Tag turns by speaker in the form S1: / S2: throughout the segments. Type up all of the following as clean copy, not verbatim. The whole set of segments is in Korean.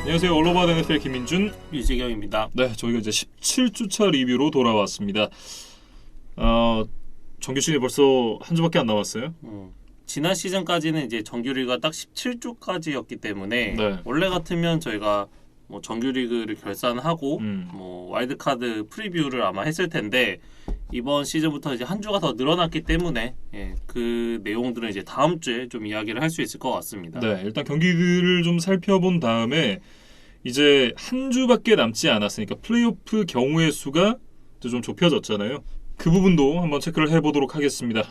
S1: 안녕하세요. 올로바드 NFL 김민준,
S2: 유재경입니다.
S1: 네, 저희가 이제 17주차 리뷰로 돌아왔습니다. 정규 시즌이 벌써 한 주밖에 안 남았어요.
S2: 지난 시즌까지는 이제 정규리그가 딱 17주까지였기 때문에
S1: 네.
S2: 원래 같으면 저희가 뭐 정규리그를 결산하고 뭐 와일드카드 프리뷰를 아마 했을 텐데 이번 시즌부터 이제 한 주가 더 늘어났기 때문에 그 내용들은 이제 다음 주에 좀 이야기를 할 수 있을 것 같습니다.
S1: 네, 일단 경기들을 좀 살펴본 다음에 이제 한 주밖에 남지 않았으니까 플레이오프 경우의 수가 좀 좁혀졌잖아요. 그 부분도 한번 체크를 해보도록 하겠습니다.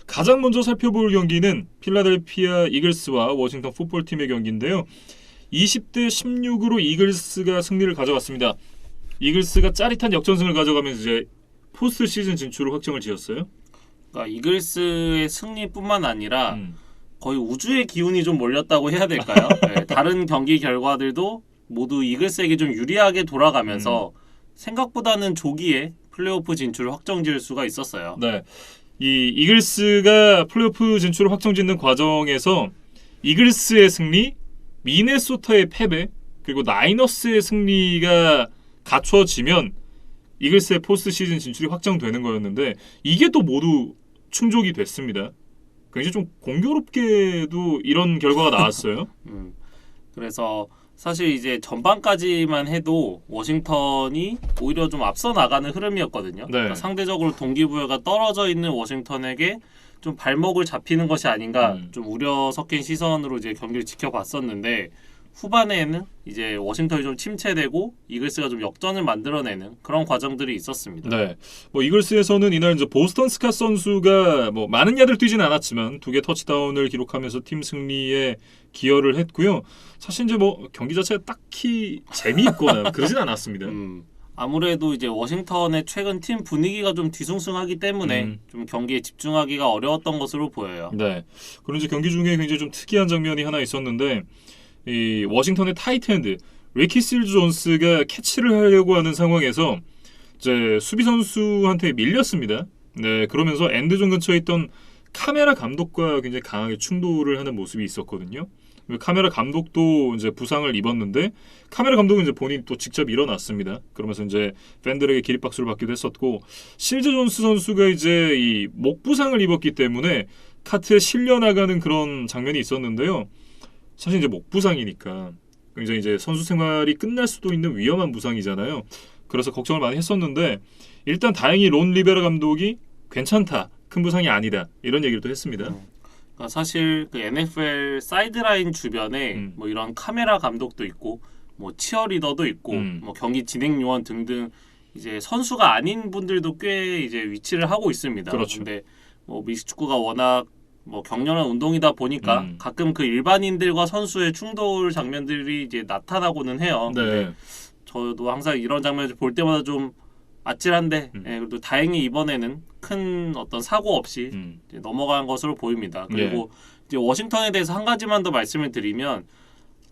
S1: 가장 먼저 살펴볼 경기는 필라델피아 이글스와 워싱턴 풋볼팀의 경기인데요. 20대 16으로 이글스가 승리를 가져갔습니다. 이글스가 짜릿한 역전승을 가져가면서 이제 포스트 시즌 진출을 확정을 지었어요.
S2: 그러니까 이글스의 승리뿐만 아니라 거의 우주의 기운이 좀 몰렸다고 해야 될까요? 네, 다른 경기 결과들도 모두 이글스에게 좀 유리하게 돌아가면서 생각보다는 조기에 플레이오프 진출을 확정지을 수가 있었어요.
S1: 네, 이 이글스가 플레이오프 진출을 확정짓는 과정에서 이글스의 승리, 미네소타의 패배, 그리고 나이너스의 승리가 갖춰지면 이글스의 포스트 시즌 진출이 확정되는 거였는데 이게 또 모두 충족이 됐습니다. 굉장히 좀 공교롭게도 이런 결과가 나왔어요.
S2: 그래서 사실 이제 전반까지만 해도 워싱턴이 오히려 좀 앞서 나가는 흐름이었거든요.
S1: 네.
S2: 그러니까 상대적으로 동기부여가 떨어져 있는 워싱턴에게 좀 발목을 잡히는 것이 아닌가 좀 우려 섞인 시선으로 이제 경기를 지켜봤었는데 후반에는 이제 워싱턴이 좀 침체되고 이글스가 좀 역전을 만들어내는 그런 과정들이 있었습니다.
S1: 네, 뭐 이글스에서는 이날 이제 보스턴 스캇 선수가 뭐 많은 야를 뛰지는 않았지만 2개 터치다운을 기록하면서 팀 승리에 기여를 했고요. 사실 이제 뭐 경기 자체가 딱히 재미있거나 그러진 않았습니다.
S2: 아무래도 이제 워싱턴의 최근 팀 분위기가 좀 뒤숭숭하기 때문에 좀 경기에 집중하기가 어려웠던 것으로 보여요.
S1: 네, 그런 이제 경기 중에 굉장히 좀 특이한 장면이 하나 있었는데 이 워싱턴의 타이트엔드 리키 실즈 존스가 캐치를 하려고 하는 상황에서 이제 수비 선수한테 밀렸습니다. 네, 그러면서 엔드존 근처에 있던 카메라 감독과 굉장히 강하게 충돌을 하는 모습이 있었거든요. 카메라 감독도 이제 부상을 입었는데 카메라 감독은 이제 본인 또 직접 일어났습니다. 그러면서 이제 팬들에게 기립박수를 받기도 했었고 실즈 존스 선수가 이제 이 목 부상을 입었기 때문에 카트에 실려 나가는 그런 장면이 있었는데요. 사실 이제 목 부상이니까 굉장히 이제 선수 생활이 끝날 수도 있는 위험한 부상이잖아요. 그래서 걱정을 많이 했었는데 일단 다행히 론 리베라 감독이 괜찮다, 큰 부상이 아니다 이런 얘기를 또 했습니다.
S2: 그러니까 사실 그 NFL 사이드라인 주변에 뭐 이런 카메라 감독도 있고 뭐 치어리더도 있고 뭐 경기 진행 요원 등등 이제 선수가 아닌 분들도 꽤 이제 위치를 하고 있습니다.
S1: 그렇죠.
S2: 근데 뭐 미식축구가 워낙 뭐 격렬한 운동이다 보니까 가끔 그 일반인들과 선수의 충돌 장면들이 이제 나타나고는 해요.
S1: 네.
S2: 근데 저도 항상 이런 장면을 볼 때마다 좀 아찔한데 그래도 다행히 이번에는 큰 어떤 사고 없이 이제 넘어간 것으로 보입니다. 그리고 이제 워싱턴에 대해서 한 가지만 더 말씀을 드리면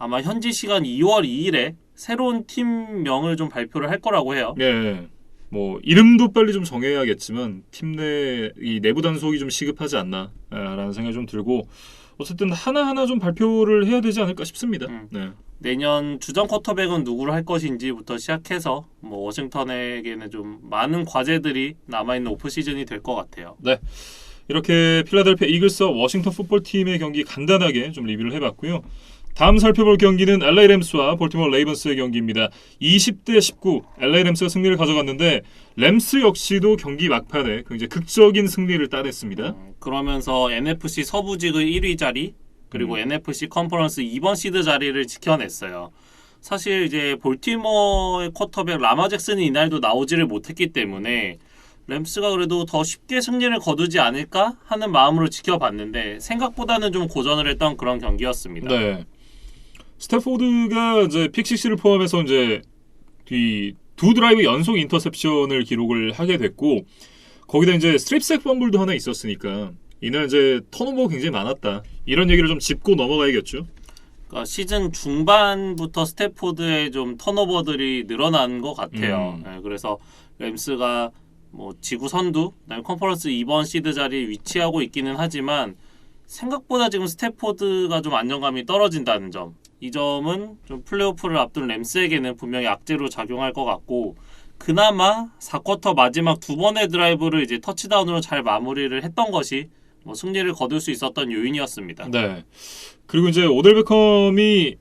S2: 아마 현지 시간 2월 2일에 새로운 팀명을 좀 발표를 할 거라고 해요.
S1: 네. 뭐 이름도 빨리 좀 정해야겠지만 팀 내 이 내부 단속이 좀 시급하지 않나라는 생각이 좀 들고 어쨌든 하나하나 좀 발표를 해야 되지 않을까 싶습니다. 네.
S2: 내년 주전 쿼터백은 누구를 할 것인지부터 시작해서 뭐 워싱턴에게는 좀 많은 과제들이 남아있는 오프시즌이 될 것 같아요.
S1: 네. 이렇게 필라델피아 이글스와 워싱턴 풋볼팀의 경기 간단하게 좀 리뷰를 해봤고요. 다음 살펴볼 경기는 LA 램스와 볼티모어 레이번스의 경기입니다. 20대 19 LA 램스가 승리를 가져갔는데 램스 역시도 경기 막판에 굉장히 극적인 승리를 따냈습니다.
S2: 그러면서 NFC 서부지구 1위 자리 그리고 NFC 컨퍼런스 2번 시드 자리를 지켜냈어요. 사실 이제 볼티모어의 쿼터백 라마 잭슨이 이날도 나오지를 못했기 때문에 램스가 그래도 더 쉽게 승리를 거두지 않을까 하는 마음으로 지켜봤는데 생각보다는 좀 고전을 했던 그런 경기였습니다.
S1: 네. 스태포드가 이제 픽6를 포함해서 이제 두 드라이브 연속 인터셉션을 기록을 하게 됐고 거기다 이제 스트립색 펌블도 하나 있었으니까 이날 이제 턴오버가 굉장히 많았다. 이런 얘기를 좀 짚고 넘어가야겠죠.
S2: 그러니까 시즌 중반부터 스태포드의 좀 턴오버들이 늘어난 것 같아요. 네, 그래서 램스가 뭐 지구 선두, 그다음에 컨퍼런스 2번 시드 자리에 위치하고 있기는 하지만 생각보다 지금 스태포드가 좀 안정감이 떨어진다는 점. 이 점은 좀 플레이오프를 앞둔 램스에게는 분명히 악재로 작용할 것 같고 그나마 4쿼터 마지막 두 번의 드라이브를 이제 터치다운으로 잘 마무리를 했던 것이 뭐 승리를 거둘 수 있었던 요인이었습니다.
S1: 네. 그리고 이제 오델 베컴이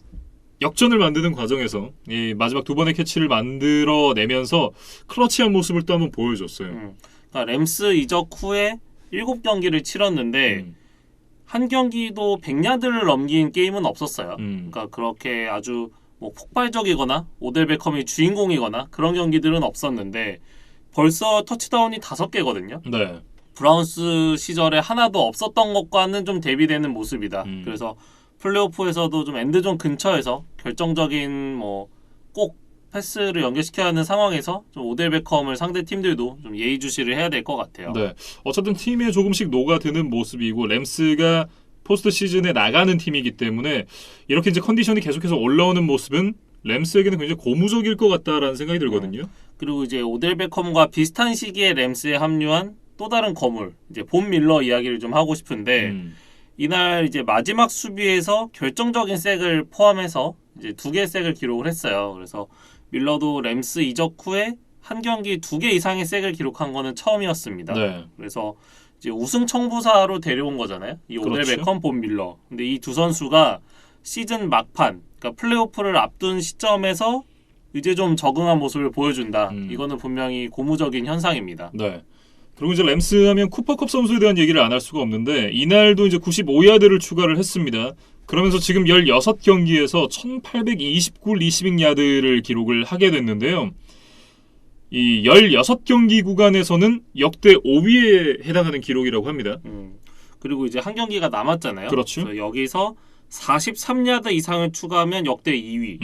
S1: 역전을 만드는 과정에서 이 마지막 두 번의 캐치를 만들어내면서 클러치한 모습을 또 한번 보여줬어요.
S2: 그러니까 램스 이적 후에 7경기를 치렀는데 한 경기도 100야드를 넘긴 게임은 없었어요. 그러니까 그렇게 아주 뭐 폭발적이거나 오델 베컴이 주인공이거나 그런 경기들은 없었는데 벌써 터치다운이 5개거든요.
S1: 네.
S2: 브라운스 시절에 하나도 없었던 것과는 좀 대비되는 모습이다. 그래서 플레이오프에서도 좀 엔드존 근처에서 결정적인 뭐 꼭 패스를 연결시켜야 하는 상황에서 좀 오델 베컴을 상대 팀들도 좀 예의주시를 해야 될 것 같아요.
S1: 네. 어쨌든 팀에 조금씩 녹아드는 모습이고 램스가 포스트 시즌에 나가는 팀이기 때문에 이렇게 이제 컨디션이 계속해서 올라오는 모습은 램스에게는 굉장히 고무적일 것 같다라는 생각이 들거든요.
S2: 그리고 이제 오델 베컴과 비슷한 시기에 램스에 합류한 또 다른 거물 이제 본 밀러 이야기를 좀 하고 싶은데 이날 이제 마지막 수비에서 결정적인 색을 포함해서 이제 2개의 색을 기록을 했어요. 그래서 밀러도 램스 이적 후에 한 경기 2개 이상의 색을 기록한 거는 처음이었습니다.
S1: 네.
S2: 그래서 이제 우승 청부사로 데려온 거잖아요. 이 오델
S1: 그렇죠.
S2: 베컴, 본 밀러. 근데 이 두 선수가 시즌 막판, 그러니까 플레이오프를 앞둔 시점에서 이제 좀 적응한 모습을 보여준다. 이거는 분명히 고무적인 현상입니다.
S1: 네. 그리고 이제 램스 하면 쿠퍼컵 선수에 대한 얘기를 안 할 수가 없는데 이날도 이제 95야드를 추가를 했습니다. 그러면서 지금 16경기에서 1829 리시빙 야드를 기록을 하게 됐는데요. 이 16경기 구간에서는 역대 5위에 해당하는 기록이라고 합니다.
S2: 그리고 이제 한 경기가 남았잖아요.
S1: 그렇죠.
S2: 그래서 여기서 43야드 이상을 추가하면 역대 2위,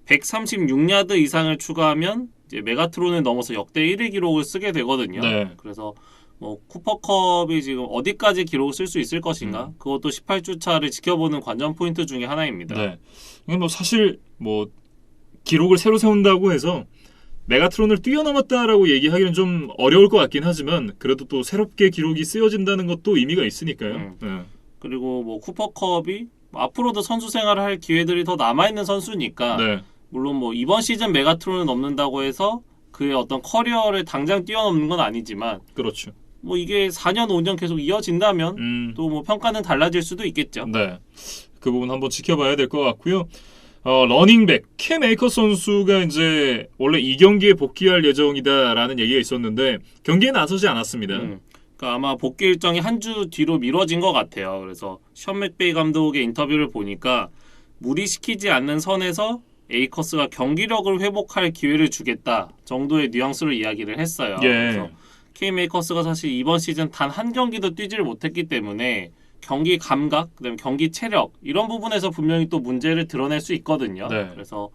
S2: 136야드 이상을 추가하면 이제 메가트론을 넘어서 역대 1위 기록을 쓰게 되거든요.
S1: 네.
S2: 그래서 뭐 쿠퍼컵이 지금 어디까지 기록을 쓸 수 있을 것인가? 그것도 18주 차를 지켜보는 관전 포인트 중에 하나입니다.
S1: 네. 이건 뭐 사실 뭐 기록을 새로 세운다고 해서 메가트론을 뛰어넘었다라고 얘기하기는 좀 어려울 것 같긴 하지만 그래도 또 새롭게 기록이 쓰여진다는 것도 의미가 있으니까요. 네.
S2: 그리고 뭐 쿠퍼컵이 앞으로도 선수 생활을 할 기회들이 더 남아있는 선수니까
S1: 네.
S2: 물론 뭐 이번 시즌 메가트론을 넘는다고 해서 그의 어떤 커리어를 당장 뛰어넘는 건 아니지만
S1: 그렇죠.
S2: 뭐 이게 4년 5년 계속 이어진다면 또 뭐 평가는 달라질 수도 있겠죠.
S1: 네. 그 부분 한번 지켜봐야 될 것 같고요. 러닝백 캠 에이커 선수가 이제 원래 이 경기에 복귀할 예정이다라는 얘기가 있었는데 경기에 나서지 않았습니다.
S2: 그러니까 아마 복귀 일정이 한 주 뒤로 미뤄진 것 같아요. 그래서 션 맥베이 감독의 인터뷰를 보니까 무리시키지 않는 선에서 에이커스가 경기력을 회복할 기회를 주겠다 정도의 뉘앙스로 이야기를 했어요.
S1: 예.
S2: 그래서 K 메이커스가 사실 이번 시즌 단 한 경기도 뛰지를 못했기 때문에 경기 감각, 그다음에 경기 체력 이런 부분에서 분명히 또 문제를 드러낼 수 있거든요.
S1: 네.
S2: 그래서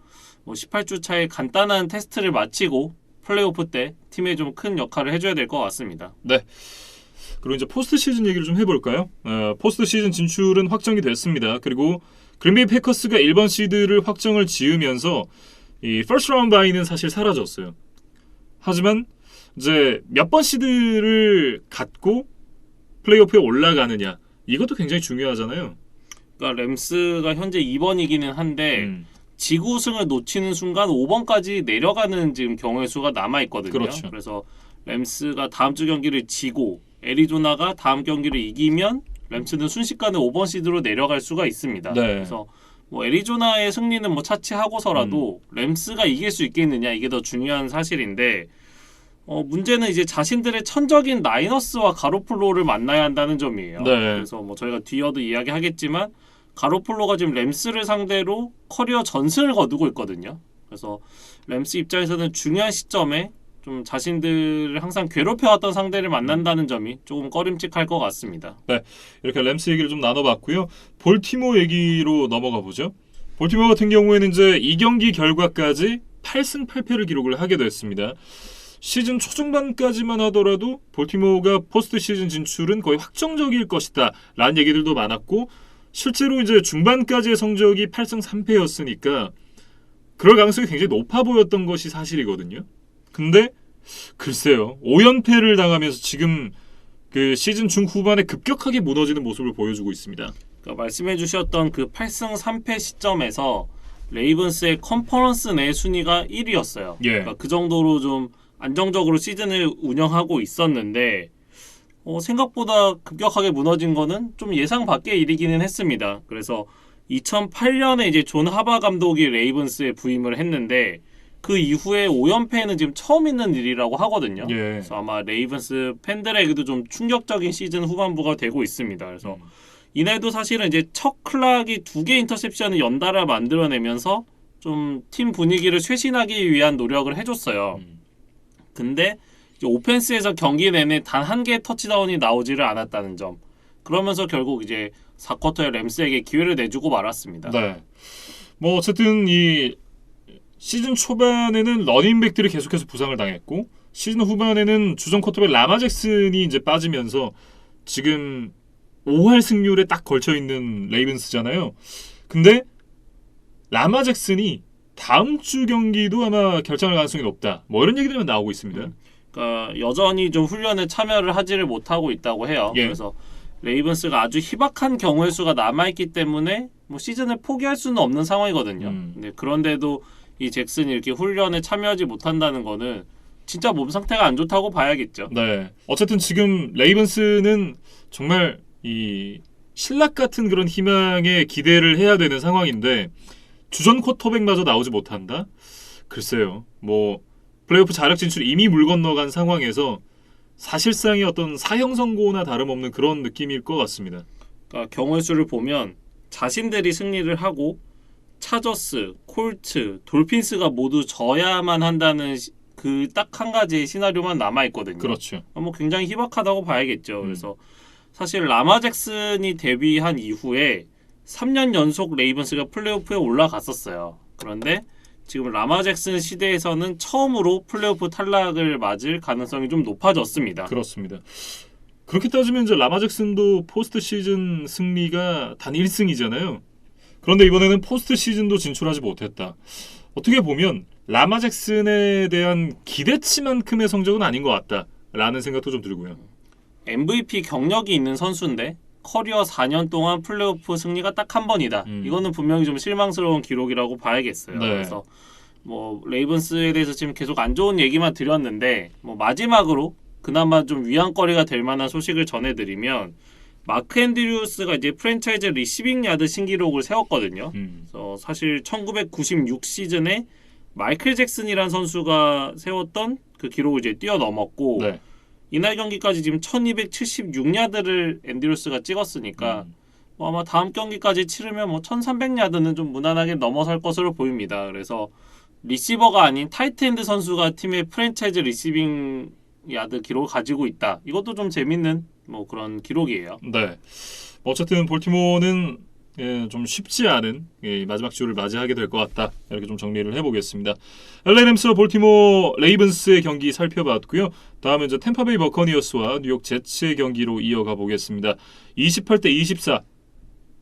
S2: 뭐 18주 차에 간단한 테스트를 마치고 플레이오프 때 팀에 좀 큰 역할을 해줘야 될 것 같습니다.
S1: 네. 그리고 이제 포스트 시즌 얘기를 좀 해볼까요? 포스트 시즌 진출은 확정이 됐습니다. 그리고 그린베이 패커스가 1번 시드를 확정을 지으면서 이 퍼스트 라운드 바이는 사실 사라졌어요. 하지만 이제 몇 번 시드를 갖고 플레이오프에 올라가느냐 이것도 굉장히 중요하잖아요.
S2: 그러니까 램스가 현재 2번이기는 한데 지구 우승을 놓치는 순간 5번까지 내려가는 지금 경우의 수가 남아 있거든요.
S1: 그렇죠.
S2: 그래서 램스가 다음 주 경기를 지고 애리조나가 다음 경기를 이기면 램스는 순식간에 5번 시드로 내려갈 수가 있습니다.
S1: 네.
S2: 그래서 뭐 애리조나의 승리는 뭐 차치하고서라도 램스가 이길 수 있겠느냐 이게 더 중요한 사실인데 문제는 이제 자신들의 천적인 나이너스와 가로폴로를 만나야 한다는 점이에요.
S1: 네.
S2: 그래서 뭐 저희가 뒤어도 이야기하겠지만 가로폴로가 지금 램스를 상대로 커리어 전승을 거두고 있거든요. 그래서 램스 입장에서는 중요한 시점에 좀 자신들을 항상 괴롭혀왔던 상대를 만난다는 점이 조금 꺼림칙할 것 같습니다.
S1: 네, 이렇게 램스 얘기를 좀 나눠봤고요. 볼티모 얘기로 넘어가 보죠. 볼티모 같은 경우에는 이제 2경기 결과까지 8승 8패를 기록을 하게 됐습니다. 시즌 초중반까지만 하더라도 볼티모어가 포스트 시즌 진출은 거의 확정적일 것이다 라는 얘기들도 많았고 실제로 이제 중반까지의 성적이 8승 3패였으니까 그럴 가능성이 굉장히 높아 보였던 것이 사실이거든요. 근데 글쎄요. 5연패를 당하면서 지금 그 시즌 중후반에 급격하게 무너지는 모습을 보여주고 있습니다.
S2: 그러니까 말씀해 주셨던 그 8승 3패 시점에서 레이븐스의 컨퍼런스 내 순위가 1위였어요.
S1: 예.
S2: 그러니까 그 정도로 좀 안정적으로 시즌을 운영하고 있었는데 생각보다 급격하게 무너진 거는 좀 예상 밖의 일이기는 했습니다. 그래서 2008년에 이제 존 하바 감독이 레이븐스에 부임을 했는데 그 이후에 5연패는 지금 처음 있는 일이라고 하거든요.
S1: 예.
S2: 그래서 아마 레이븐스 팬들에게도 좀 충격적인 시즌 후반부가 되고 있습니다. 그래서 이날도 사실은 이제 척 클락이 2개 인터셉션을 연달아 만들어내면서 좀 팀 분위기를 쇄신하기 위한 노력을 해줬어요. 근데 이제 오펜스에서 경기 내내 단 한 개의 터치다운이 나오지를 않았다는 점. 그러면서 결국 이제 4쿼터에 램스에게 기회를 내주고 말았습니다.
S1: 네. 뭐 어쨌든 이 시즌 초반에는 러닝백들이 계속해서 부상을 당했고 시즌 후반에는 주전 쿼터백 라마 잭슨이 이제 빠지면서 지금 5할 승률에 딱 걸쳐 있는 레이븐스잖아요. 근데 라마 잭슨이 다음 주 경기도 아마 결정할 가능성이 높다. 뭐 이런 얘기들만 나오고 있습니다.
S2: 그러니까 여전히 좀 훈련에 참여를 하지를 못하고 있다고 해요.
S1: 예.
S2: 그래서 레이븐스가 아주 희박한 경우의 수가 남아있기 때문에 뭐 시즌을 포기할 수는 없는 상황이거든요. 근데 그런데도 이 잭슨이 이렇게 훈련에 참여하지 못한다는 거는 진짜 몸 상태가 안 좋다고 봐야겠죠.
S1: 네. 어쨌든 지금 레이븐스는 정말 이 신락 같은 그런 희망에 기대를 해야 되는 상황인데 주전 쿼터백마저 나오지 못한다? 글쎄요. 뭐 플레이오프 자력 진출 이미 물 건너간 상황에서 사실상의 어떤 사형 선고나 다름없는 그런 느낌일 것 같습니다.
S2: 그러니까 경우의 수를 보면 자신들이 승리를 하고 차저스, 콜트, 돌핀스가 모두 져야만 한다는 그 딱 한 가지 시나리오만 남아있거든요.
S1: 그렇죠.
S2: 뭐 굉장히 희박하다고 봐야겠죠. 그래서 사실 라마 잭슨이 데뷔한 이후에 3년 연속 레이븐스가 플레이오프에 올라갔었어요. 그런데 지금 라마 잭슨 시대에서는 처음으로 플레이오프 탈락을 맞을 가능성이 좀 높아졌습니다.
S1: 그렇습니다. 그렇게 따지면 이제 라마 잭슨도 포스트 시즌 승리가 단 1승이잖아요. 그런데 이번에는 포스트 시즌도 진출하지 못했다. 어떻게 보면 라마 잭슨에 대한 기대치만큼의 성적은 아닌 것 같다라는 생각도 좀 들고요.
S2: MVP 경력이 있는 선수인데 커리어 4년 동안 플레이오프 승리가 딱 한 번이다. 이거는 분명히 좀 실망스러운 기록이라고 봐야겠어요.
S1: 네.
S2: 그래서 뭐 레이븐스에 대해서 지금 계속 안 좋은 얘기만 드렸는데 뭐 마지막으로 그나마 좀 위안거리가 될 만한 소식을 전해드리면 마크 앤드류스가 이제 프랜차이즈 리시빙 야드 신기록을 세웠거든요. 그래서 사실 1996 시즌에 마이클 잭슨이라는 선수가 세웠던 그 기록을 이제 뛰어넘었고
S1: 네.
S2: 이날 경기까지 지금 1276야드를 앤드류스가 찍었으니까 뭐 아마 다음 경기까지 치르면 뭐 1300야드는 좀 무난하게 넘어설 것으로 보입니다. 그래서 리시버가 아닌 타이트엔드 선수가 팀의 프랜차이즈 리시빙 야드 기록을 가지고 있다. 이것도 좀 재밌는 뭐 그런 기록이에요.
S1: 네. 어쨌든 볼티모어는 좀 쉽지 않은 마지막 주를 맞이하게 될 것 같다. 이렇게 좀 정리를 해보겠습니다. LA 램스와 볼티모어 레이븐스의 경기 살펴봤고요. 다음은 이제 템파베이 버커니어스와 뉴욕 제츠의 경기로 이어가 보겠습니다. 28대 24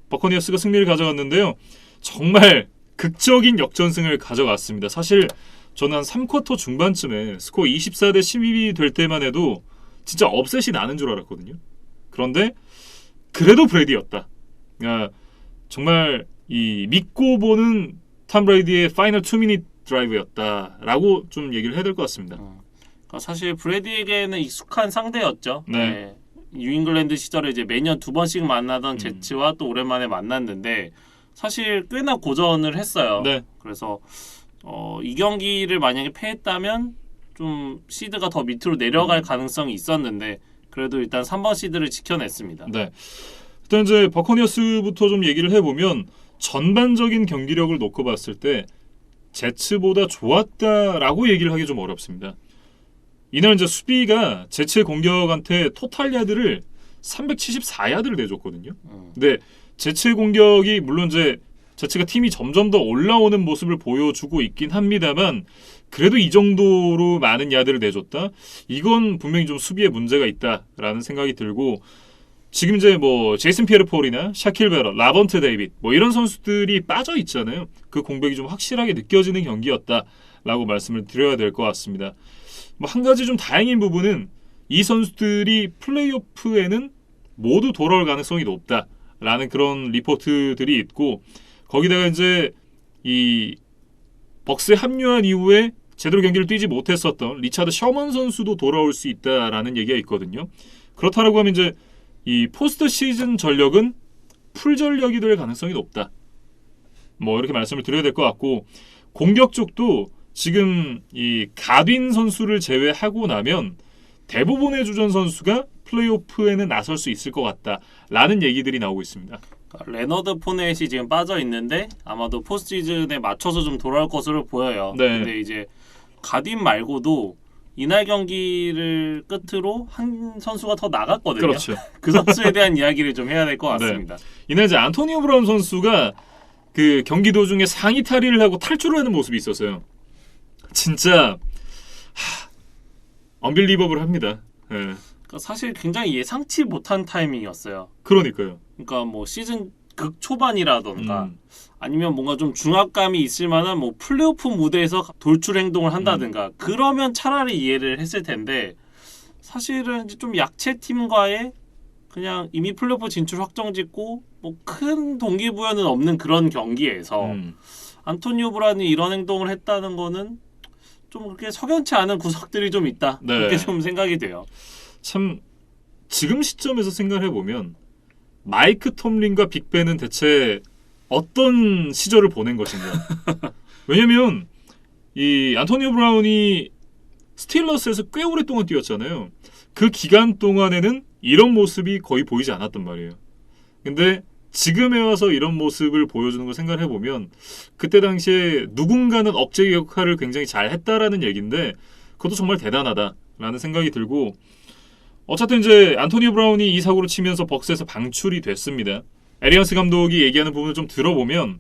S1: 버커니어스가 승리를 가져갔는데요. 정말 극적인 역전승을 가져갔습니다. 사실 저는 한 3쿼터 중반쯤에 스코어 24대 12이 될 때만 해도 진짜 업셋이 나는 줄 알았거든요. 그런데 그래도 브레이디였다. 정말 이 믿고 보는 탐 브레이디의 파이널 2미닛 드라이브였다라고 좀 얘기를 해야 될 것 같습니다.
S2: 그러니까 사실 브레이디에게는 익숙한 상대였죠.
S1: 네.
S2: 뉴잉글랜드 시절에 이제 매년 2번씩 만나던 제츠와 또 오랜만에 만났는데 사실 꽤나 고전을 했어요.
S1: 네.
S2: 그래서 이 경기를 만약에 패했다면 좀 시드가 더 밑으로 내려갈 가능성이 있었는데 그래도 일단 3번 시드를 지켜냈습니다.
S1: 네. 일단 이제 버커니어스부터 좀 얘기를 해보면 전반적인 경기력을 놓고 봤을 때 제츠보다 좋았다라고 얘기를 하기 좀 어렵습니다. 이날 이제 수비가 제츠의 공격한테 토탈 야드를 374야드를 내줬거든요. 근데 제츠의 공격이 물론 이제 제츠가 팀이 점점 더 올라오는 모습을 보여주고 있긴 합니다만 그래도 이 정도로 많은 야드를 내줬다? 이건 분명히 좀 수비에 문제가 있다라는 생각이 들고 지금 이제 뭐 제이슨 피에르 폴이나 샤킬 베러, 라번트 데이빗 뭐 이런 선수들이 빠져 있잖아요. 그 공백이 좀 확실하게 느껴지는 경기였다라고 말씀을 드려야 될 것 같습니다. 뭐 한 가지 좀 다행인 부분은 이 선수들이 플레이오프에는 모두 돌아올 가능성이 높다라는 라는 그런 리포트들이 있고 거기다가 이제 이 벅스에 합류한 이후에 제대로 경기를 뛰지 못했었던 리차드 셔먼 선수도 돌아올 수 있다라는 얘기가 있거든요. 그렇다라고 하면 이제 이 포스트 시즌 전력은 풀 전력이 될 가능성이 높다. 뭐 이렇게 말씀을 드려야 될 것 같고 공격 쪽도 지금 이 가딘 선수를 제외하고 나면 대부분의 주전 선수가 플레이오프에는 나설 수 있을 것 같다라는 얘기들이 나오고 있습니다.
S2: 레너드 포넷이 지금 빠져 있는데 아마도 포스트 시즌에 맞춰서 좀 돌아올 것으로 보여요.
S1: 네.
S2: 근데 이제 가딘 말고도 이날 경기를 끝으로 한 선수가 더 나갔거든요.
S1: 그렇죠.
S2: 그 선수에 대한 이야기를 좀 해야 될 것 같습니다.
S1: 이날 이제 안토니오 브라운 선수가 그 경기 도중에 상의 탈의를 하고 탈출을 하는 모습이 있었어요. 진짜 언빌리버블합니다. 예.
S2: 그러니까 사실 굉장히 예상치 못한 타이밍이었어요.
S1: 그러니까요.
S2: 그러니까 뭐 시즌 극 초반이라던가
S1: 음.
S2: 아니면 뭔가 좀 중압감이 있을 만한 뭐 플레이오프 무대에서 돌출 행동을 한다든가 그러면 차라리 이해를 했을 텐데 사실은 이제 좀 약체 팀과의 그냥 이미 플레이오프 진출 확정짓고 뭐 큰 동기부여는 없는 그런 경기에서 안토니오 브라운이 이런 행동을 했다는 거는 좀 그렇게 석연치 않은 구석들이 좀 있다.
S1: 네.
S2: 그렇게 좀 생각이 돼요.
S1: 참 지금 시점에서 생각해 보면 마이크 톰린과 빅벤은 대체 어떤 시절을 보낸 것인가? 왜냐면 이 안토니오 브라운이 스틸러스에서 꽤 오랫동안 뛰었잖아요. 그 기간 동안에는 이런 모습이 거의 보이지 않았단 말이에요. 근데 지금에 와서 이런 모습을 보여주는 걸 생각해 보면 그때 당시에 누군가는 억제 역할을 굉장히 잘 했다라는 얘기인데 그것도 정말 대단하다라는 생각이 들고 어쨌든 이제 안토니오 브라운이 이 사고를 치면서 벅스에서 방출이 됐습니다. 에리언스 감독이 얘기하는 부분을 좀 들어보면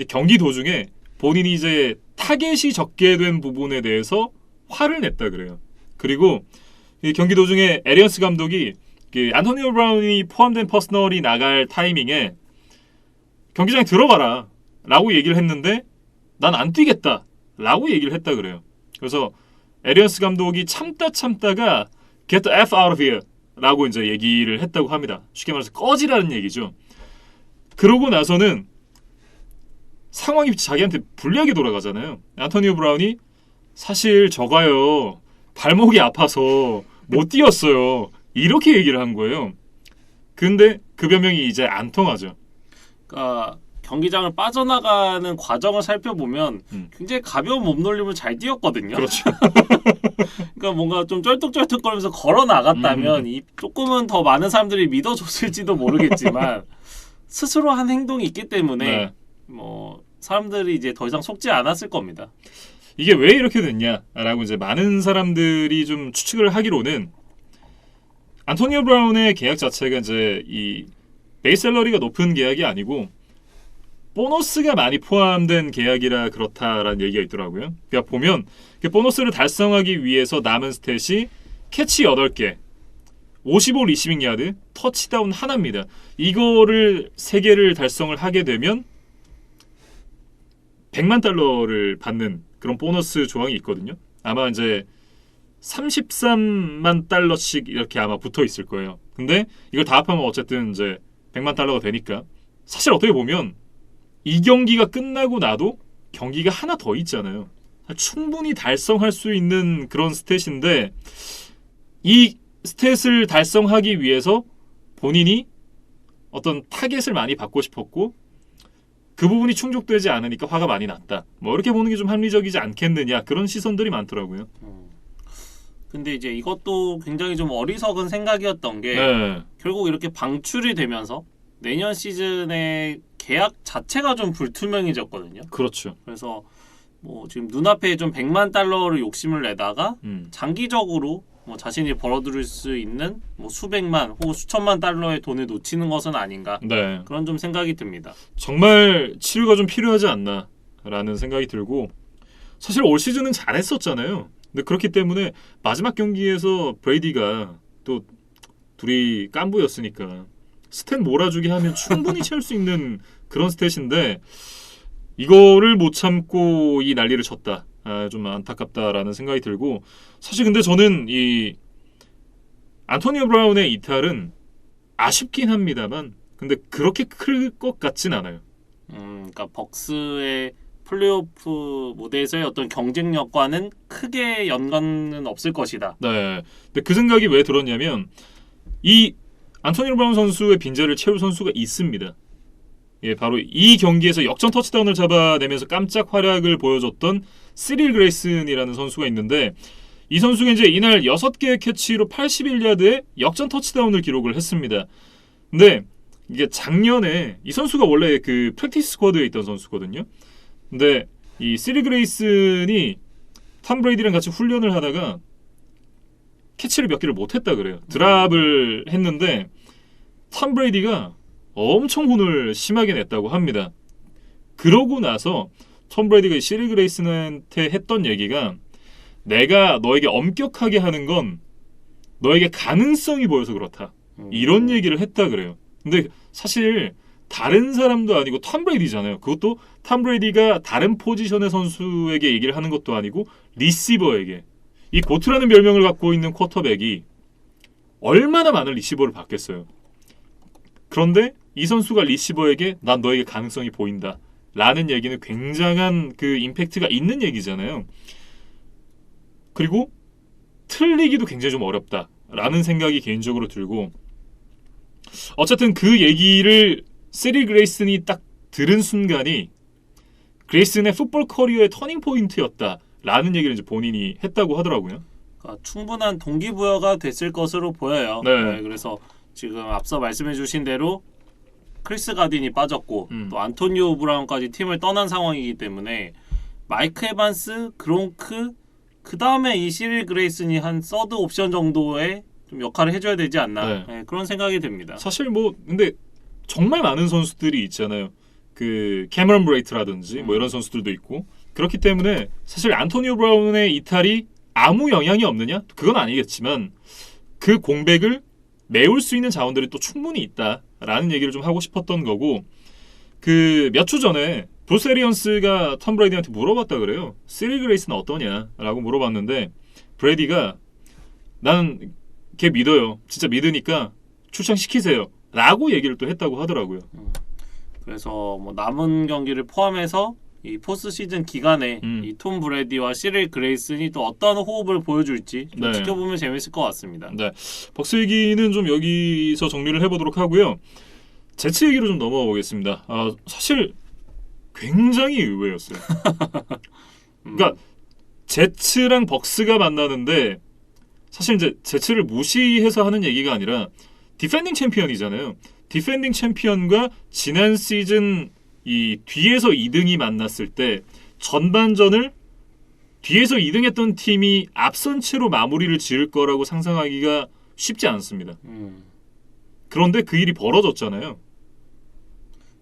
S1: 경기 도중에 본인이 이제 타겟이 적게 된 부분에 대해서 화를 냈다 그래요. 그리고 이 경기 도중에 에리언스 감독이 그 안토니오 브라운이 포함된 퍼스널이 나갈 타이밍에 경기장에 들어가라 라고 얘기를 했는데 난 안 뛰겠다 라고 얘기를 했다 그래요. 그래서 에리언스 감독이 참다가 Get the F out of here 라고 이제 얘기를 했다고 합니다. 쉽게 말해서 꺼지라는 얘기죠. 그러고 나서는 상황이 자기한테 불리하게 돌아가잖아요. 안토니오 브라운이 사실 저가요 발목이 아파서 못 뛰었어요. 이렇게 얘기를 한 거예요. 근데 그 변명이 이제 안 통하죠.
S2: 그러니까 경기장을 빠져나가는 과정을 살펴보면 굉장히 가벼운 몸놀림을 잘 뛰었거든요.
S1: 그렇죠.
S2: 그러니까 뭔가 좀 쩔뚝쩔뚝거리면서 걸어 나갔다면 이 조금은 더 많은 사람들이 믿어줬을지도 모르겠지만 스스로 한 행동이 있기 때문에
S1: 네.
S2: 뭐 사람들이 이제 더 이상 속지 않았을 겁니다.
S1: 이게 왜 이렇게 됐냐라고 이제 많은 사람들이 좀 추측을 하기로는 안토니오 브라운의 계약 자체가 이제 이 베이스 샐러리가 높은 계약이 아니고 보너스가 많이 포함된 계약이라 그렇다라는 얘기가 있더라고요. 그러니까 보면 그 보너스를 달성하기 위해서 남은 스탯이 캐치 8개, 55 리시빙 야드, 터치다운 하나입니다. 이거를 3개를 달성을 하게 되면 100만 달러를 받는 그런 보너스 조항이 있거든요. 아마 이제 33만 달러씩 이렇게 아마 붙어 있을 거예요. 근데 이걸 다 합하면 어쨌든 이제 100만 달러가 되니까 사실 어떻게 보면 이 경기가 끝나고 나도 경기가 하나 더 있잖아요. 충분히 달성할 수 있는 그런 스탯인데 이 스탯을 달성하기 위해서 본인이 어떤 타겟을 많이 받고 싶었고 그 부분이 충족되지 않으니까 화가 많이 났다. 뭐 이렇게 보는 게 좀 합리적이지 않겠느냐 그런 시선들이 많더라고요.
S2: 근데 이제 이것도 굉장히 좀 어리석은 생각이었던 게
S1: 네.
S2: 결국 이렇게 방출이 되면서 내년 시즌의 계약 자체가 좀 불투명해졌거든요.
S1: 그렇죠.
S2: 그래서 뭐 지금 눈앞에 좀 100만 달러를 욕심을 내다가 장기적으로 뭐 자신이 벌어들일 수 있는 뭐 수백만 혹은 수천만 달러의 돈을 놓치는 것은 아닌가
S1: 네.
S2: 그런 좀 생각이 듭니다.
S1: 정말 치료가 좀 필요하지 않나라는 생각이 들고 사실 올 시즌은 잘했었잖아요. 근데 그렇기 때문에 마지막 경기에서 브레이디가 또 둘이 깐부였으니까 스탯 몰아주기 하면 충분히 채울 수 있는 그런 스탯인데 이거를 못 참고 이 난리를 쳤다. 좀 안타깝다라는 생각이 들고 사실 근데 저는 이 안토니오 브라운의 이탈은 아쉽긴 합니다만 근데 그렇게 클 것 같진 않아요.
S2: 그러니까 벅스의 플레이오프 무대에서의 어떤 경쟁력과는 크게 연관은 없을 것이다.
S1: 네. 근데 그 생각이 왜 들었냐면 이 안토니 브라운 선수의 빈자리를 채울 선수가 있습니다. 예, 바로 이 경기에서 역전 터치다운을 잡아내면서 깜짝 활약을 보여줬던 시릴 그레이슨이라는 선수가 있는데 이 선수가 이제 이날 6개의 캐치로 81야드의 역전 터치다운을 기록을 했습니다. 근데 이게 작년에 이 선수가 원래 그 프랙티스 스쿼드에 있던 선수거든요. 근데 이 시릴 그레이슨이 톰 브레이디랑 같이 훈련을 하다가 캐치를 몇 개를 못했다 그래요. 드랍을 했는데 톰 브레이디가 엄청 혼을 심하게 냈다고 합니다. 그러고 나서 톰 브레이디가 시릴 그레이슨한테 했던 얘기가 내가 너에게 엄격하게 하는 건 너에게 가능성이 보여서 그렇다. 이런 얘기를 했다 그래요. 근데 사실 다른 사람도 아니고 톰 브레이디잖아요. 그것도 톰 브레이디가 다른 포지션의 선수에게 얘기를 하는 것도 아니고 리시버에게 이 고트라는 별명을 갖고 있는 쿼터백이 얼마나 많은 리시버를 받겠어요. 그런데 이 선수가 리시버에게 난 너에게 가능성이 보인다 라는 얘기는 굉장한 그 임팩트가 있는 얘기잖아요. 그리고 틀리기도 굉장히 좀 어렵다 라는 생각이 개인적으로 들고 어쨌든 그 얘기를 시릴 그레이슨이 딱 들은 순간이 그레이슨의 풋볼 커리어의 터닝 포인트였다 라는 얘기를 이제 본인이 했다고 하더라고요.
S2: 그러니까 충분한 동기부여가 됐을 것으로 보여요.
S1: 네.
S2: 그래서 지금 앞서 말씀해주신 대로 크리스 가딘이 빠졌고 또 안토니오 브라운까지 팀을 떠난 상황이기 때문에 마이크 에반스, 그롱크 그 다음에 이 시릴 그레이슨이 한 서드 옵션 정도의 좀 역할을 해줘야 되지 않나
S1: 네.
S2: 네, 그런 생각이 듭니다.
S1: 사실 뭐 근데 정말 많은 선수들이 있잖아요. 그 캐머런 브레이트라든지 뭐 이런 선수들도 있고 그렇기 때문에 사실 안토니오 브라운의 이탈이 아무 영향이 없느냐? 그건 아니겠지만 그 공백을 메울 수 있는 자원들이 또 충분히 있다라는 얘기를 좀 하고 싶었던 거고 그 몇 주 전에 브루스 에리언스가 톰 브레이디한테 물어봤다 그래요. 시릴 그레이스는 어떠냐라고 물어봤는데 브레이디가 나는 걔 믿어요. 진짜 믿으니까 출장시키세요. 라고 얘기를 또 했다고 하더라고요.
S2: 그래서 뭐 남은 경기를 포함해서 이 포스트 시즌 기간에 이 톰 브레디와 시릴 그레이슨이 또 어떤 호흡을 보여줄지 좀
S1: 네.
S2: 지켜보면 재밌을 것 같습니다.
S1: 네, 벅스 얘기는 좀 여기서 정리를 해보도록 하고요. 제츠 얘기로 좀 넘어가 보겠습니다. 사실 굉장히 의외였어요. 그러니까 제츠랑 벅스가 만나는데 사실 이제 제츠를 무시해서 하는 얘기가 아니라 디펜딩 챔피언이잖아요. 디펜딩 챔피언과 지난 시즌 이 뒤에서 2등이 만났을 때 전반전을 뒤에서 2등했던 팀이 앞선 채로 마무리를 지을 거라고 상상하기가 쉽지 않습니다. 그런데 그 일이 벌어졌잖아요.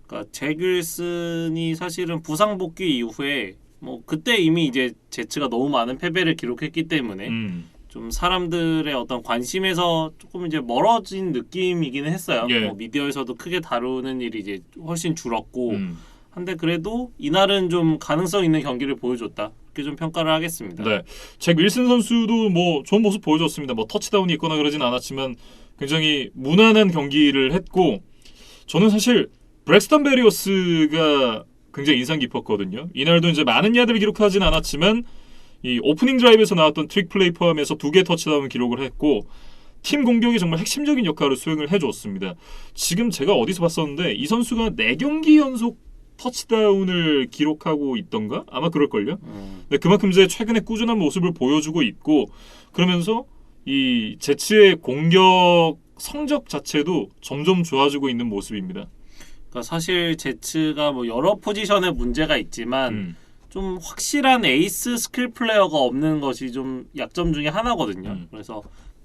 S2: 그러니까 제글슨이 사실은 부상 복귀 이후에 뭐 그때 이미 이제 제츠가 너무 많은 패배를 기록했기 때문에 좀 사람들의 어떤 관심에서 조금 이제 멀어진 느낌이기는 했어요.
S1: 예.
S2: 뭐 미디어에서도 크게 다루는 일이 이제 훨씬 줄었고 한데 그래도 이날은 좀 가능성 있는 경기를 보여줬다. 이렇게 좀 평가를 하겠습니다.
S1: 네, 잭 윌슨 선수도 뭐 좋은 모습 보여줬습니다. 뭐 터치다운이 있거나 그러진 않았지만 굉장히 무난한 경기를 했고 저는 사실 브렉스턴 베리어스가 굉장히 인상 깊었거든요. 이날도 이제 많은 야드를 기록하진 않았지만 이 오프닝 드라이브에서 나왔던 트릭 플레이 포함해서 2개 터치다운 기록을 했고 팀 공격이 정말 핵심적인 역할을 수행을 해줬습니다. 지금 제가 어디서 봤었는데 이 선수가 4경기 연속 터치다운을 기록하고 있던가? 아마 그럴걸요. 네, 그만큼 이제 최근에 꾸준한 모습을 보여주고 있고 그러면서 이 제츠의 공격 성적 자체도 점점 좋아지고 있는 모습입니다.
S2: 그러니까 사실 제츠가 뭐 여러 포지션에 문제가 있지만 좀 확실한 에이스 스킬 플레이어가 없는 것이 좀 약점 중에 하나거든요. 그래서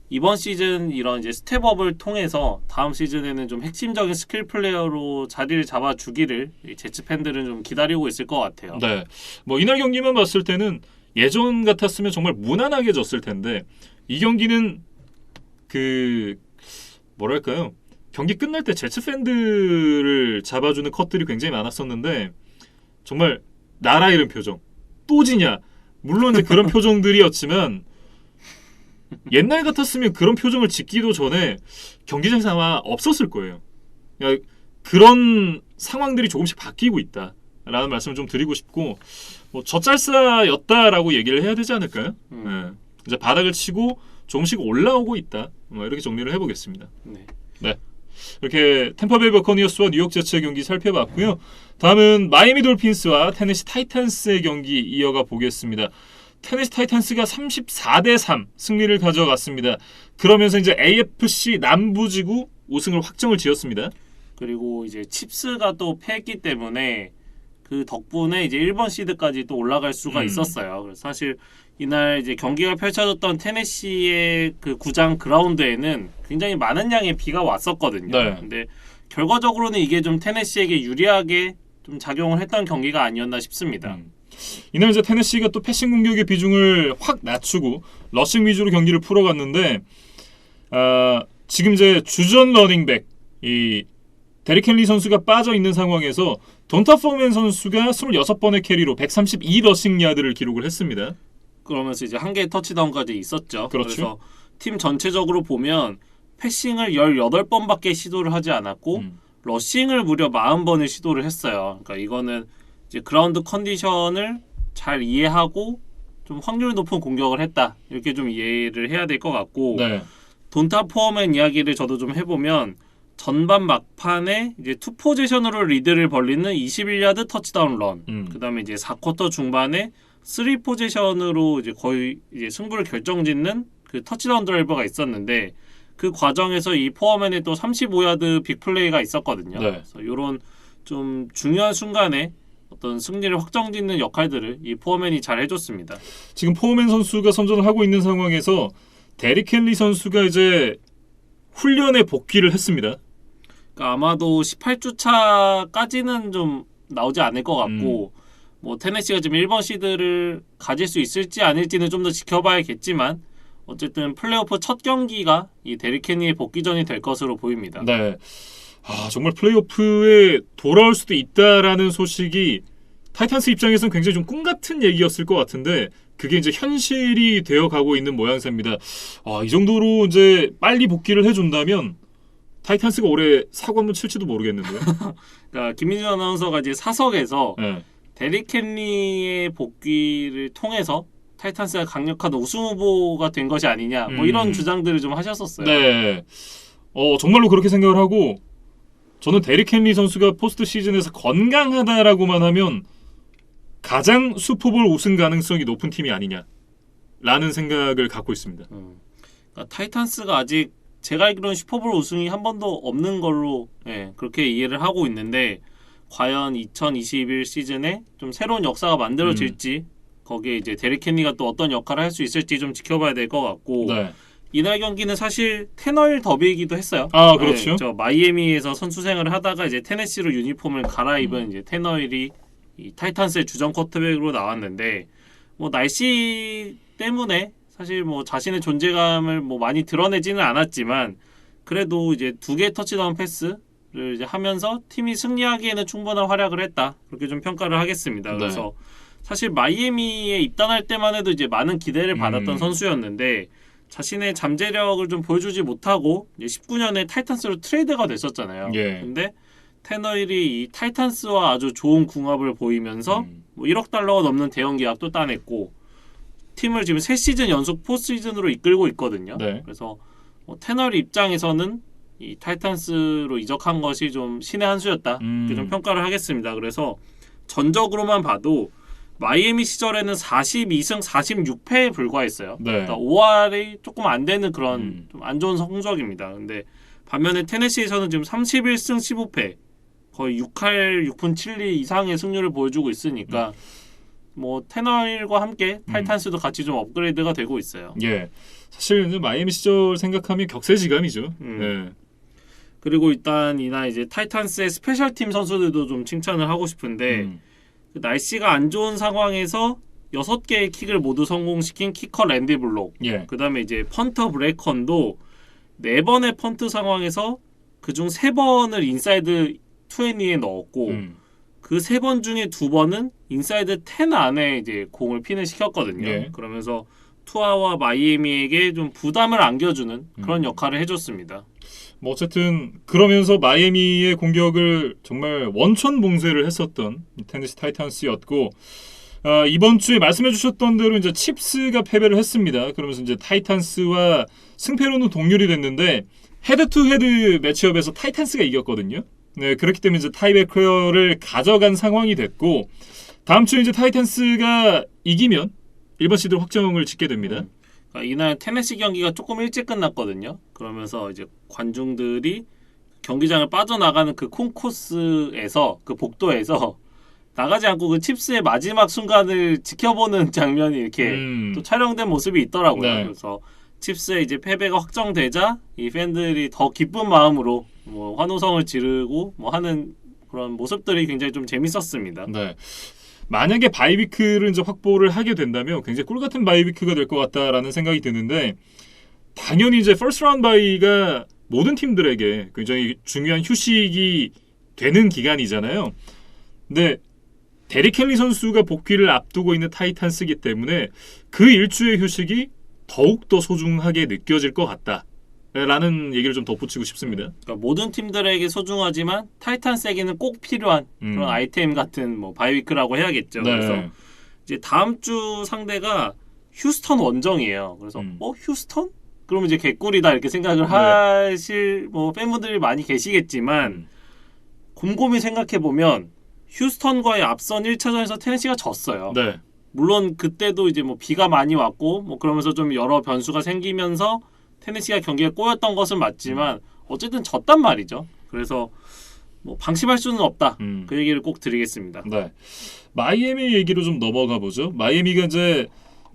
S2: 이번 시즌 이런 이제 스텝업을 통해서 다음 시즌에는 좀 핵심적인 스킬 플레이어로 자리를 잡아주기를 제츠 팬들은 좀 기다리고 있을 것 같아요.
S1: 네, 뭐 이날 경기만 봤을 때는 예전 같았으면 정말 무난하게 졌을 텐데 이 경기는 그 뭐랄까요? 경기 끝날 때 제츠 팬들을 잡아주는 컷들이 굉장히 많았었는데 정말 나라 잃은 표정 또 지냐 물론 이제 그런 표정들이었지만 옛날 같았으면 그런 표정을 짓기도 전에 경기장에서 아마 없었을 거예요. 그러니까 그런 상황들이 조금씩 바뀌고 있다라는 말씀을 좀 드리고 싶고 뭐 젖잘싸였다라고 얘기를 해야 되지 않을까요? 네. 이제 바닥을 치고 조금씩 올라오고 있다. 뭐 이렇게 정리를 해보겠습니다. 네. 이렇게 템파베이 버커니어스와 뉴욕 제츠의 경기 살펴봤고요. 다음은 마이애미 돌핀스와 테네시 타이탄스의 경기 이어가 보겠습니다. 테네시 타이탄스가 34대3 승리를 가져갔습니다. 그러면서 이제 AFC 남부지구 우승을 확정을 지었습니다.
S2: 그리고 이제 칩스가 또 패했기 때문에 그 덕분에 이제 1번 시드까지 또 올라갈 수가 있었어요. 그래서 사실 이날 이제 경기가 펼쳐졌던 테네시의 그 구장 그라운드에는 굉장히 많은 양의 비가 왔었거든요.
S1: 네.
S2: 근데 결과적으로는 이게 좀 테네시에게 유리하게 좀 작용을 했던 경기가 아니었나 싶습니다.
S1: 이날 이제 테네시가 또 패싱 공격의 비중을 확 낮추고 러싱 위주로 경기를 풀어갔는데 지금 이제 주전 러닝백 이 데릭 헨리 선수가 빠져 있는 상황에서 돈타 포맨 선수가 26번의 캐리로 132 러싱 야드를 기록을 했습니다.
S2: 그러면서 이제 한 개의 터치다운까지 있었죠.
S1: 그렇죠.
S2: 그래서 팀 전체적으로 보면 패싱을 18번밖에 시도를 하지 않았고 러싱을 무려 40번을 시도를 했어요. 그러니까 이거는 이제 그라운드 컨디션을 잘 이해하고 좀 확률 높은 공격을 했다. 이렇게 좀 이해를 해야 될 것 같고
S1: 네.
S2: 돈타 포맨 이야기를 저도 좀 해보면 전반 막판에 이제 투 포지션으로 리드를 벌리는 21야드 터치다운 런. 그다음에 이제 4쿼터 중반에 3 포지션으로 이제 거의 이제 승부를 결정짓는 그 터치다운 드라이버가 있었는데 그 과정에서 이 포어맨의 또 35야드 빅플레이가 있었거든요.
S1: 네.
S2: 그래서 이런 좀 중요한 순간에 어떤 승리를 확정짓는 역할들을 이 포어맨이 잘 해줬습니다.
S1: 지금 포어맨 선수가 선전을 하고 있는 상황에서 데릭 헨리 선수가 이제 훈련에 복귀를 했습니다.
S2: 그러니까 아마도 18주 차까지는 좀 나오지 않을 것 같고 뭐 테네시가 지금 1번 시드를 가질 수 있을지 아닐지는 좀 더 지켜봐야겠지만 어쨌든 플레이오프 첫 경기가 이 데릭 헨리의 복귀전이 될 것으로 보입니다.
S1: 네. 정말 플레이오프에 돌아올 수도 있다라는 소식이 타이탄스 입장에서는 굉장히 좀 꿈 같은 얘기였을 것 같은데 그게 이제 현실이 되어 가고 있는 모양새입니다. 이 정도로 이제 빨리 복귀를 해준다면 타이탄스가 올해 사고 한번 칠지도 모르겠는데요.
S2: 그러니까 김민준 아나운서가 이제 사석에서
S1: 네.
S2: 데릭 헨리의 복귀를 통해서 타이탄스가 강력한 우승 후보가 된 것이 아니냐 뭐 이런 주장들을 좀 하셨었어요.
S1: 네. 정말로 그렇게 생각을 하고 저는 데릭 헨리 선수가 포스트 시즌에서 건강하다라고만 하면 가장 슈퍼볼 우승 가능성이 높은 팀이 아니냐라는 생각을 갖고 있습니다.
S2: 그러니까 타이탄스가 아직 제가 알기로는 슈퍼볼 우승이 한 번도 없는 걸로 그렇게 이해를 하고 있는데 과연 2021 시즌에 좀 새로운 역사가 만들어질지 거기에 이제 데릭 헨리가 또 어떤 역할을 할 수 있을지 좀 지켜봐야 될 것 같고
S1: 네.
S2: 이날 경기는 사실 테너일 더비이기도 했어요.
S1: 그렇죠.
S2: 저 마이애미에서 선수 생활을 하다가 이제 테네시로 유니폼을 갈아입은 이제 테너일이 이 타이탄스의 주전 쿼터백으로 나왔는데 뭐 날씨 때문에 사실 뭐 자신의 존재감을 뭐 많이 드러내지는 않았지만 그래도 이제 2개의 터치다운 패스를 이제 하면서 팀이 승리하기에는 충분한 활약을 했다. 그렇게 좀 평가를 하겠습니다.
S1: 네.
S2: 그래서 사실 마이애미에 입단할 때만 해도 이제 많은 기대를 받았던 선수였는데 자신의 잠재력을 좀 보여주지 못하고 이제 19년에 타이탄스로 트레이드가 됐었잖아요.
S1: 예.
S2: 근데 테너일이 이 타이탄스와 아주 좋은 궁합을 보이면서 뭐 1억 달러가 넘는 대형 계약도 따냈고 팀을 지금 3시즌 연속 포스트시즌으로 이끌고 있거든요.
S1: 네.
S2: 그래서 뭐 테너일 입장에서는 이 타이탄스로 이적한 것이 좀 신의 한 수였다. 이렇게 좀 평가를 하겠습니다. 그래서 전적으로만 봐도 마이애미 시절에는 42승 46패에 불과했어요.
S1: 네.
S2: 그러니까 5할이 조금 안 되는 그런 좀 안 좋은 성적입니다. 근데 반면에 테네시에서는 지금 31승 15패 거의 6할 6푼 7리 이상의 승률을 보여주고 있으니까 뭐 테너일과 함께 타이탄스도 같이 좀 업그레이드가 되고 있어요.
S1: 예. 사실 이제 마이애미 시절 생각하면 격세지감이죠. 네.
S2: 그리고 일단 이날 이제 타이탄스의 스페셜팀 선수들도 좀 칭찬을 하고 싶은데 그 날씨가 안 좋은 상황에서 6개의 킥을 모두 성공시킨 키커 랜디 블록.
S1: 예.
S2: 그다음에 이제 펀터 브레이컨도 4번의 펀트 상황에서 그중 3번을 인사이드 20에 넣었고 그 3번 중에 2번은 인사이드 10 안에 이제 공을 핀을 시켰거든요.
S1: 예.
S2: 그러면서 투아와 마이애미에게 좀 부담을 안겨주는 그런 역할을 해줬습니다.
S1: 뭐 어쨌든 그러면서 마이애미의 공격을 정말 원천 봉쇄를 했었던 테네시 타이탄스였고 이번 주에 말씀해 주셨던 대로 이제 칩스가 패배를 했습니다. 그러면서 이제 타이탄스와 승패로는 동률이 됐는데 헤드 투 헤드 매치업에서 타이탄스가 이겼거든요. 네, 그렇기 때문에 이제 타이브레이커를 가져간 상황이 됐고 다음 주에 이제 타이탄스가 이기면 1번 시드 확정을 짓게 됩니다.
S2: 그러니까 이날 테네시 경기가 조금 일찍 끝났거든요. 그러면서 이제 관중들이 경기장을 빠져나가는 그 콘코스에서 그 복도에서 나가지 않고 그 칩스의 마지막 순간을 지켜보는 장면이 이렇게 또 촬영된 모습이 있더라고요.
S1: 네.
S2: 그래서 칩스의 이제 패배가 확정되자 이 팬들이 더 기쁜 마음으로 뭐 환호성을 지르고 뭐 하는 그런 모습들이 굉장히 좀 재밌었습니다.
S1: 네. 만약에 바이위크를 이제 확보를 하게 된다면 굉장히 꿀 같은 바이위크가 될 것 같다라는 생각이 드는데 당연히 이제 퍼스트 라운드 바이가 모든 팀들에게 굉장히 중요한 휴식이 되는 기간이잖아요. 근데 데릭 켈리 선수가 복귀를 앞두고 있는 타이탄스이기 때문에 그 일주의 휴식이 더욱더 소중하게 느껴질 것 같다라는 얘기를 좀 덧붙이고 싶습니다.
S2: 그러니까 모든 팀들에게 소중하지만 타이탄스에게는 꼭 필요한 그런 아이템 같은 뭐 바이위크라고 해야겠죠.
S1: 네.
S2: 그래서 이제 다음 주 상대가 휴스턴 원정이에요. 그래서 휴스턴? 그러면 이제 개꿀이다 이렇게 생각을 하실 뭐 팬분들이 많이 계시겠지만 곰곰이 생각해 보면 휴스턴과의 앞선 1차전에서 테네시가 졌어요.
S1: 네.
S2: 물론 그때도 이제 뭐 비가 많이 왔고 뭐 그러면서 좀 여러 변수가 생기면서 테네시가 경기에 꼬였던 것은 맞지만 어쨌든 졌단 말이죠. 그래서 뭐 방심할 수는 없다. 그 얘기를 꼭 드리겠습니다.
S1: 네. 마이애미 얘기로 좀 넘어가 보죠. 마이애미가 이제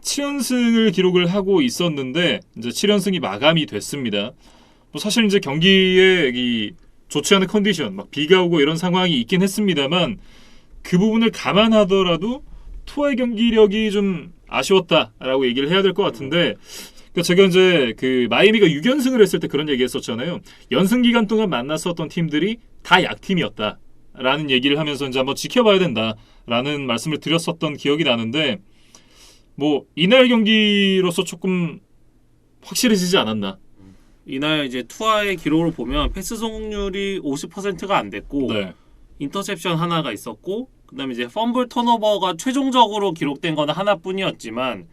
S1: 7연승을 기록을 하고 있었는데 이제 7연승이 마감이 됐습니다. 뭐 사실 이제 경기에 이 좋지 않은 컨디션, 막 비가 오고 이런 상황이 있긴 했습니다만 그 부분을 감안하더라도 투어의 경기력이 좀 아쉬웠다라고 얘기를 해야 될 것 같은데 그러니까 제가 이제 그 마이애미가 6연승을 했을 때 그런 얘기했었잖아요. 연승 기간 동안 만났었던 팀들이 다 약팀이었다라는 얘기를 하면서 이제 한번 지켜봐야 된다라는 말씀을 드렸었던 기억이 나는데 뭐 이날 경기로서 조금 확실해지지 않았나.
S2: 이날 이제 투아의 기록을 보면 패스 성공률이 50%가 안 됐고
S1: 네.
S2: 인터셉션 하나가 있었고 그다음에 이제 펌블 턴오버가 최종적으로 기록된 건 하나뿐이었지만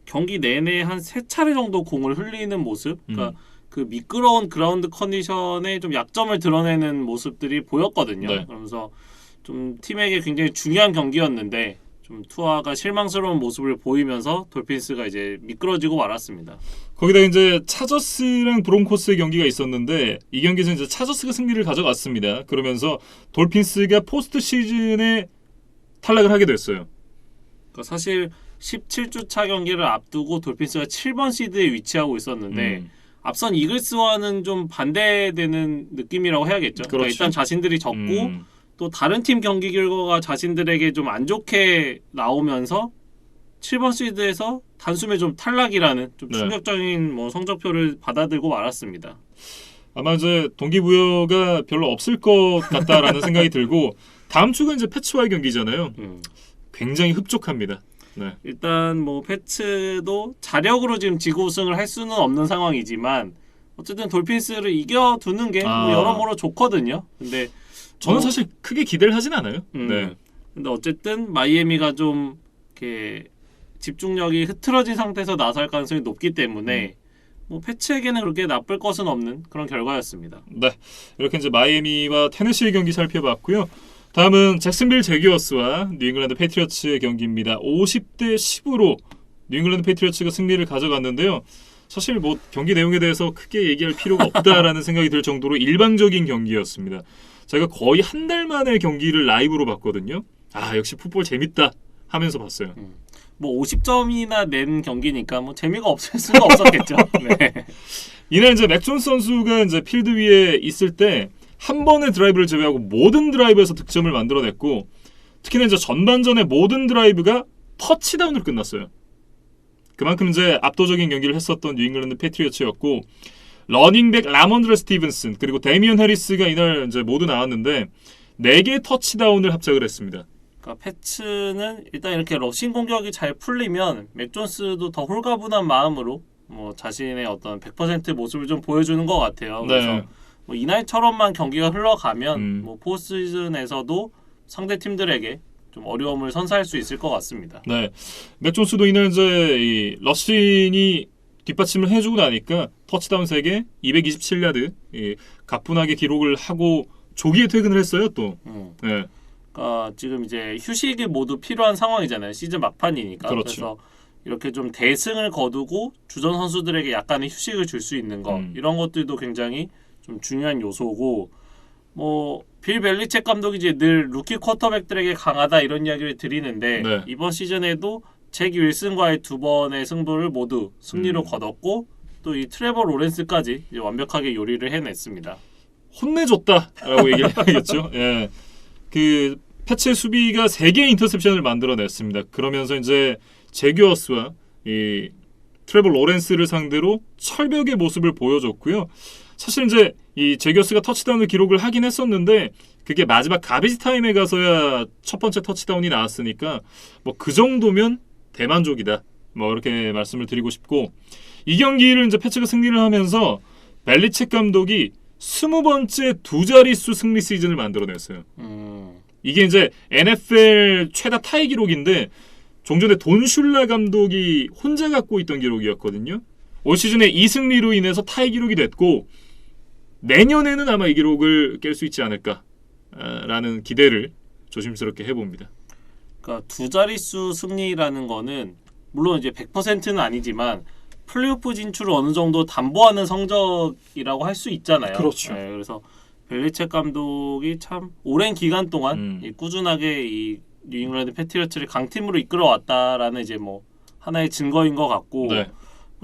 S2: 경기 내내 한 3차례 정도 공을 흘리는 모습 그러니까 그 미끄러운 그라운드 컨디션에 좀 약점을 드러내는 모습들이 보였거든요.
S1: 네.
S2: 그러면서 좀 팀에게 굉장히 중요한 경기였는데 좀 투아가 실망스러운 모습을 보이면서 돌핀스가 이제 미끄러지고 말았습니다.
S1: 거기다 이제 차저스랑 브론코스의 경기가 있었는데 이 경기에서 이제 차저스가 승리를 가져갔습니다. 그러면서 돌핀스가 포스트 시즌에 탈락을 하게 됐어요.
S2: 그러니까 사실 17주차 경기를 앞두고 돌핀스가 7번 시드에 위치하고 있었는데 앞선 이글스와는 좀 반대되는 느낌이라고 해야겠죠. 그러니까 일단 자신들이 졌고 또 다른 팀 경기 결과가 자신들에게 좀 안 좋게 나오면서 7번 시드에서 단숨에 좀 탈락이라는 좀 충격적인 뭐 성적표를 받아들고 말았습니다.
S1: 아마 이제 동기부여가 별로 없을 것 같다라는 생각이 들고 다음 주가 이제 패츠와의 경기잖아요. 굉장히 흡족합니다. 네.
S2: 일단 뭐 패츠도 자력으로 지금 지구 우승을 할 수는 없는 상황이지만 어쨌든 돌핀스를 이겨두는 게 뭐 여러모로 좋거든요. 근데
S1: 저는 사실 크게 기대를 하진 않아요.
S2: 네. 근데 어쨌든 마이애미가 좀 이렇게 집중력이 흐트러진 상태에서 나설 가능성이 높기 때문에 뭐 패츠에게는 그렇게 나쁠 것은 없는 그런 결과였습니다.
S1: 네, 이렇게 이제 마이애미와 테네시의 경기 살펴봤고요. 다음은 잭슨빌 제기어스와 뉴잉글랜드 패트리어츠의 경기입니다. 50대 10으로 뉴잉글랜드 패트리어츠가 승리를 가져갔는데요. 사실 뭐 경기 내용에 대해서 크게 얘기할 필요가 없다라는 생각이 들 정도로 일방적인 경기였습니다. 제가 거의 한 달 만에 경기를 라이브로 봤거든요. 아 역시 풋볼 재밌다 하면서 봤어요.
S2: 뭐 50점이나 낸 경기니까 뭐 재미가 없을 수가 없었겠죠. 네.
S1: 이날 이제 맥 존스 선수가 이제 필드 위에 있을 때 한 번의 드라이브를 제외하고 모든 드라이브에서 득점을 만들어냈고 특히나 이제 전반전의 모든 드라이브가 터치다운으로 끝났어요. 그만큼 이제 압도적인 경기를 했었던 뉴잉글랜드 패트리어츠였고 러닝백 라몬드레 스티븐슨 그리고 데미언 해리스가 이날 이제 모두 나왔는데 4개의 터치다운을 합작을 했습니다.
S2: 그러니까 패츠는 일단 이렇게 러싱 공격이 잘 풀리면 맥 존스도 더 홀가분한 마음으로 뭐 자신의 어떤 100% 모습을 좀 보여주는 것 같아요. 그래서 뭐 이날처럼만 경기가 흘러가면
S1: 음.
S2: 포스트 시즌에서도 상대 팀들에게 좀 어려움을 선사할 수 있을 것 같습니다.
S1: 네, 맥 존스도 이날 이제 이 러신이 뒷받침을 해주고 나니까 터치다운 3개, 227야드 가뿐하게 기록을 하고 조기에 퇴근을 했어요 또. 네,
S2: 그러니까 지금 이제 휴식이 모두 필요한 상황이잖아요. 시즌 막판이니까.
S1: 그렇죠.
S2: 그래서 이렇게 좀 대승을 거두고 주전 선수들에게 약간의 휴식을 줄 수 있는 거 이런 것들도 굉장히 좀 중요한 요소고 빌 벨리책 감독이 이제 늘 루키 쿼터백들에게 강하다 이런 이야기를 드리는데
S1: 네.
S2: 이번 시즌에도 잭 윌슨과의 2번의 승부를 모두 승리로 거뒀고 또 이 트레버 로렌스까지 이제 완벽하게 요리를 해냈습니다.
S1: 혼내줬다라고 얘기를 해야겠죠. 예, 그 패치의 수비가 3개의 인터셉션을 만들어냈습니다. 그러면서 이제 제규어스와 이 트레버 로렌스를 상대로 철벽의 모습을 보여줬고요. 사실 이제 이 제규어스가 터치다운을 기록을 하긴 했었는데 그게 마지막 가비지 타임에 가서야 첫 번째 터치다운이 나왔으니까 그 정도면 대만족이다. 이렇게 말씀을 드리고 싶고 이 경기를 이제 패치가 승리를 하면서 벨리책 감독이 20번째 두 자릿수 승리 시즌을 만들어냈어요. 이게 이제 NFL 최다 타이 기록인데 종전에 돈 슐라 감독이 혼자 갖고 있던 기록이었거든요. 올 시즌에 이 승리로 인해서 타이 기록이 됐고 내년에는 아마 이 기록을 깰 수 있지 않을까라는 기대를 조심스럽게 해봅니다.
S2: 그러니까 두 자릿수 승리라는 거는 물론 이제 100%는 아니지만 플레이오프 진출을 어느 정도 담보하는 성적이라고 할 수 있잖아요.
S1: 그렇죠.
S2: 네, 그래서 벨리책 감독이 참 오랜 기간 동안 꾸준하게 이 뉴잉글랜드 패트리어츠를 강팀으로 이끌어왔다라는 이제 하나의 증거인 것 같고
S1: 네.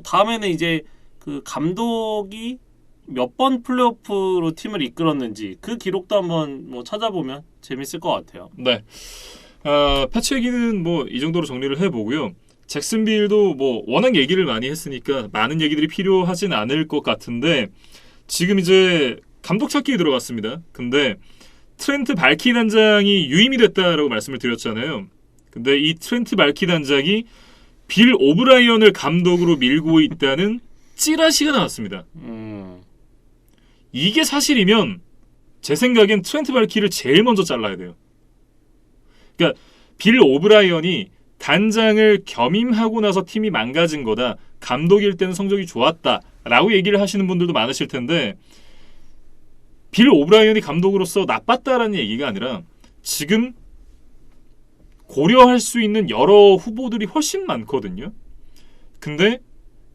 S2: 다음에는 이제 그 감독이 몇 번 플레이오프로 팀을 이끌었는지 그 기록도 한번 찾아보면 재밌을 것 같아요.
S1: 네. 패치 얘기는 이 정도로 정리를 해보고요. 잭슨빌도 워낙 얘기를 많이 했으니까 많은 얘기들이 필요하진 않을 것 같은데 지금 이제 감독 찾기에 들어갔습니다. 근데 트렌트 발키 단장이 유임이 됐다라고 말씀을 드렸잖아요. 근데 이 트렌트 발키 단장이 빌 오브라이언을 감독으로 밀고 있다는 찌라시가 나왔습니다. 이게 사실이면 제 생각엔 트렌트 발키를 제일 먼저 잘라야 돼요. 그러니까 빌 오브라이언이 단장을 겸임하고 나서 팀이 망가진 거다. 감독일 때는 성적이 좋았다라고 얘기를 하시는 분들도 많으실 텐데 빌 오브라이언이 감독으로서 나빴다라는 얘기가 아니라 지금 고려할 수 있는 여러 후보들이 훨씬 많거든요. 근데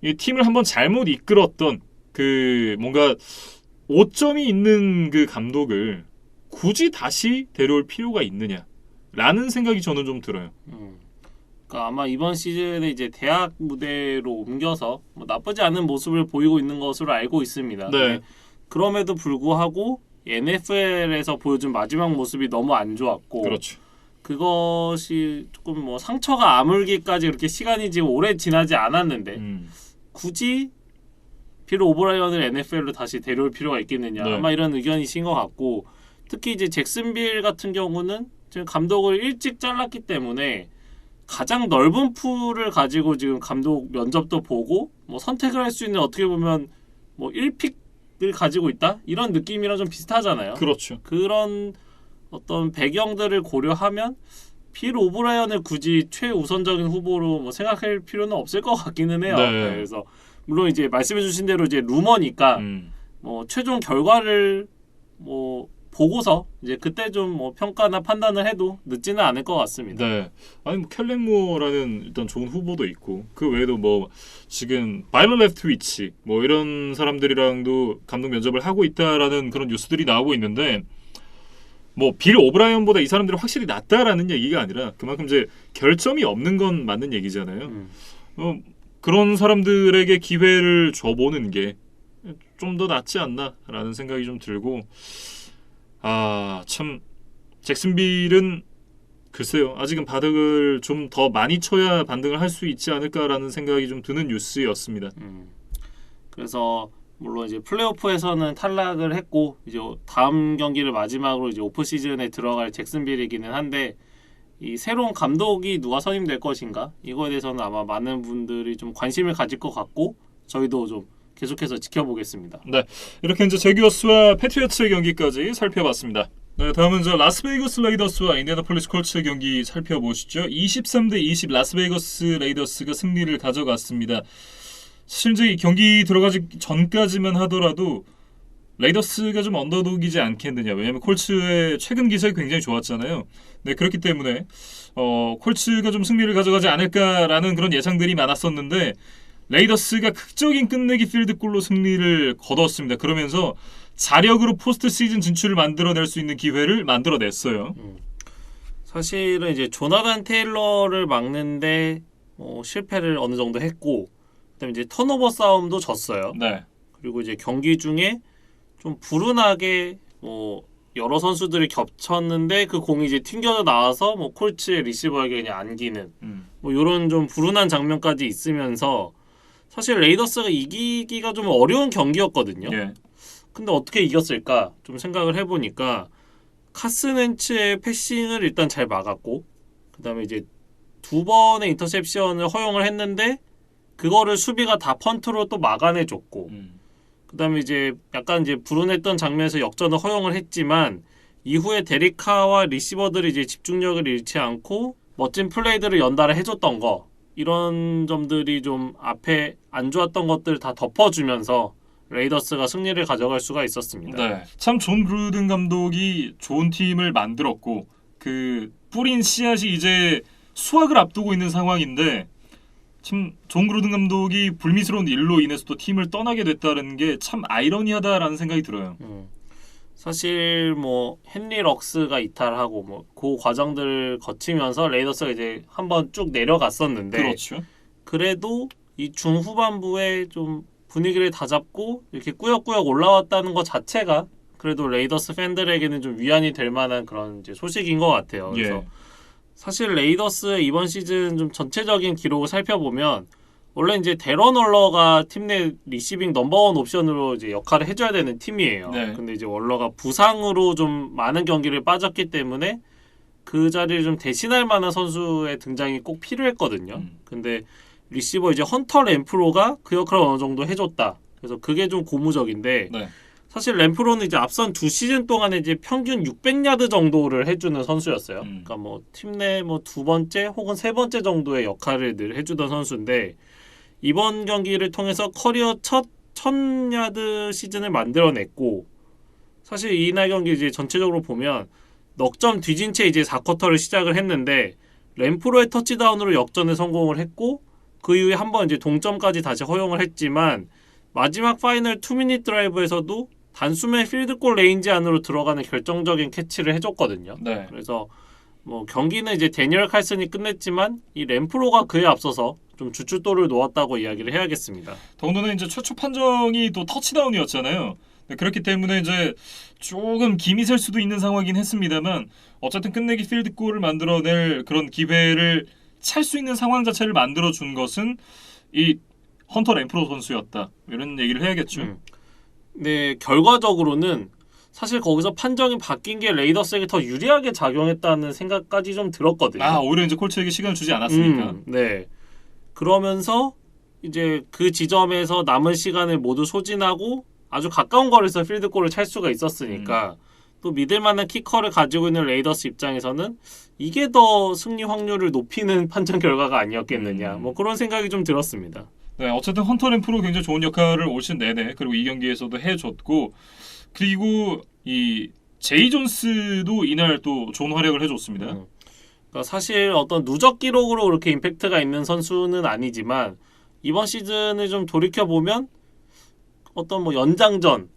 S1: 이 팀을 한번 잘못 이끌었던 그 뭔가 오점이 있는 그 감독을 굳이 다시 데려올 필요가 있느냐라는 생각이 저는 좀 들어요.
S2: 그러니까 아마 이번 시즌에 이제 대학 무대로 옮겨서 나쁘지 않은 모습을 보이고 있는 것으로 알고 있습니다.
S1: 네.
S2: 그럼에도 불구하고 NFL에서 보여준 마지막 모습이 너무 안 좋았고
S1: 그렇죠.
S2: 그것이 조금 상처가 아물기까지 그렇게 시간이 지금 오래 지나지 않았는데 굳이 빌 오브라이언을 NFL로 다시 데려올 필요가 있겠느냐.
S1: 네.
S2: 아마 이런 의견이신 것 같고 특히 이제 잭슨빌 같은 경우는 지금 감독을 일찍 잘랐기 때문에 가장 넓은 풀을 가지고 지금 감독 면접도 보고 선택을 할 수 있는 어떻게 보면 1픽을 가지고 있다? 이런 느낌이랑 좀 비슷하잖아요.
S1: 그렇죠.
S2: 그런 어떤 배경들을 고려하면 빌 오브라이언을 굳이 최우선적인 후보로 생각할 필요는 없을 것 같기는 해요.
S1: 네.
S2: 네, 그래서 물론 이제 말씀해주신 대로 이제 루머니까 최종 결과를 보고서 이제 그때 좀 평가나 판단을 해도 늦지는 않을 것 같습니다.
S1: 네. 아니 켈렌 무어라는 일단 좋은 후보도 있고 그 외에도 지금 바이럴 레프트위치 이런 사람들이랑도 감독 면접을 하고 있다라는 그런 뉴스들이 나오고 있는데 빌 오브라이언보다 이 사람들이 확실히 낫다라는 얘기가 아니라 그만큼 이제 결점이 없는 건 맞는 얘기잖아요. 그런 사람들에게 기회를 줘보는 게 좀 더 낫지 않나라는 생각이 좀 들고 참 잭슨빌은 글쎄요. 아직은 바닥을 좀 더 많이 쳐야 반등을 할 수 있지 않을까라는 생각이 좀 드는 뉴스였습니다.
S2: 그래서 물론 이제 플레이오프에서는 탈락을 했고 이제 다음 경기를 마지막으로 이제 오프 시즌에 들어갈 잭슨빌이기는 한데 이 새로운 감독이 누가 선임될 것인가 이거에 대해서는 아마 많은 분들이 좀 관심을 가질 것 같고 저희도 좀 계속해서 지켜보겠습니다.
S1: 네, 이렇게 이제 제규어스와 패트리어츠의 경기까지 살펴봤습니다. 네, 다음은 저 라스베이거스 레이더스와 인디애나폴리스 콜츠의 경기 살펴보시죠. 23대 20 라스베이거스 레이더스가 승리를 가져갔습니다. 사실 이제 이 경기 들어가기 전까지만 하더라도 레이더스가 좀 언더독이지 않겠느냐. 왜냐하면 콜츠의 최근 기세가 굉장히 좋았잖아요. 네, 그렇기 때문에 콜츠가 좀 승리를 가져가지 않을까라는 그런 예상들이 많았었는데 레이더스가 극적인 끝내기 필드골로 승리를 거뒀습니다. 그러면서 자력으로 포스트 시즌 진출을 만들어낼 수 있는 기회를 만들어냈어요.
S2: 사실은 이제 조나단 테일러를 막는데 실패를 어느 정도 했고, 그다음에 이제 턴오버 싸움도 졌어요.
S1: 네.
S2: 그리고 이제 경기 중에 좀 불운하게 여러 선수들이 겹쳤는데 그 공이 이제 튕겨져 나와서 콜츠의 리시버에게 그냥 안기는 이런 좀 불운한 장면까지 있으면서 사실 레이더스가 이기기가 좀 어려운 경기였거든요.
S1: 예.
S2: 근데 어떻게 이겼을까 좀 생각을 해보니까 카슨 웬츠의 패싱을 일단 잘 막았고, 그 다음에 이제 2번의 인터셉션을 허용을 했는데 그거를 수비가 다 펀트로 또 막아내줬고, 그 다음에 이제 약간 이제 불운했던 장면에서 역전을 허용을 했지만 이후에 데리카와 리시버들이 이제 집중력을 잃지 않고 멋진 플레이들을 연달아 해줬던 거, 이런 점들이 좀 앞에 안 좋았던 것들 다 덮어주면서 레이더스가 승리를 가져갈 수가 있었습니다.
S1: 네. 참 존 그루든 감독이 좋은 팀을 만들었고 그 뿌린 씨앗이 이제 수확을 앞두고 있는 상황인데 참 존 그루든 감독이 불미스러운 일로 인해서 또 팀을 떠나게 됐다는 게 참 아이러니하다라는 생각이 들어요.
S2: 사실 헨리 럭스가 이탈하고 그 과정들을 거치면서 레이더스가 이제 한번 쭉 내려갔었는데,
S1: 그렇죠.
S2: 그래도 이 중후반부에 좀 분위기를 다잡고 이렇게 꾸역꾸역 올라왔다는 것 자체가 그래도 레이더스 팬들에게는 좀 위안이 될 만한 그런 이제 소식인 것 같아요. 그래서
S1: 예.
S2: 사실 레이더스의 이번 시즌 좀 전체적인 기록을 살펴보면 원래 이제 데런 월러가 팀 내 리시빙 넘버원 옵션으로 이제 역할을 해줘야 되는 팀이에요.
S1: 네.
S2: 근데 이제 월러가 부상으로 좀 많은 경기를 빠졌기 때문에 그 자리를 좀 대신할 만한 선수의 등장이 꼭 필요했거든요. 근데 리시버 이제 헌터 램프로가 그 역할을 어느 정도 해줬다. 그래서 그게 좀 고무적인데,
S1: 네.
S2: 사실 램프로는 이제 앞선 2시즌 동안에 이제 평균 600야드 정도를 해주는 선수였어요. 그러니까 팀 내 두 번째 혹은 세 번째 정도의 역할을 늘 해주던 선수인데, 이번 경기를 통해서 커리어 첫 1000야드 시즌을 만들어냈고, 사실 이날 경기 이제 전체적으로 보면 넉점 뒤진 채 이제 4쿼터를 시작을 했는데 램프로의 터치다운으로 역전에 성공을 했고, 그 이후에 한번 이제 동점까지 다시 허용을 했지만 마지막 파이널 2미닛 드라이브에서도 단숨에 필드골 레인지 안으로 들어가는 결정적인 캐치를 해줬거든요.
S1: 네.
S2: 그래서 경기는 이제 데니얼 칼슨이 끝냈지만 이 램프로가 그에 앞서서 좀 주춧돌을 놓았다고 이야기를 해야겠습니다.
S1: 더군다나 이제 최초 판정이 또 터치다운이었잖아요. 네, 그렇기 때문에 이제 조금 김이 셀 수도 있는 상황이긴 했습니다만 어쨌든 끝내기 필드골을 만들어낼 그런 기회를 찰 수 있는 상황 자체를 만들어준 것은 이 헌터 램프로 선수였다. 이런 얘기를 해야겠죠.
S2: 네, 결과적으로는 사실 거기서 판정이 바뀐 게 레이더스에게 더 유리하게 작용했다는 생각까지 좀 들었거든요.
S1: 오히려 이제 콜츠에게 시간을 주지 않았으니까.
S2: 네. 그러면서 이제 그 지점에서 남은 시간을 모두 소진하고 아주 가까운 거리에서 필드골을 찰 수가 있었으니까 또 믿을 만한 키커를 가지고 있는 레이더스 입장에서는 이게 더 승리 확률을 높이는 판정 결과가 아니었겠느냐. 그런 생각이 좀 들었습니다.
S1: 네, 어쨌든 헌터 램프로 굉장히 좋은 역할을 올 시즌 내내 그리고 이 경기에서도 해줬고, 그리고 이 제이 존스도 이날 또 좋은 활약을 해줬습니다.
S2: 그러니까 사실 어떤 누적 기록으로 그렇게 임팩트가 있는 선수는 아니지만 이번 시즌을 좀 돌이켜 보면 어떤 연장전,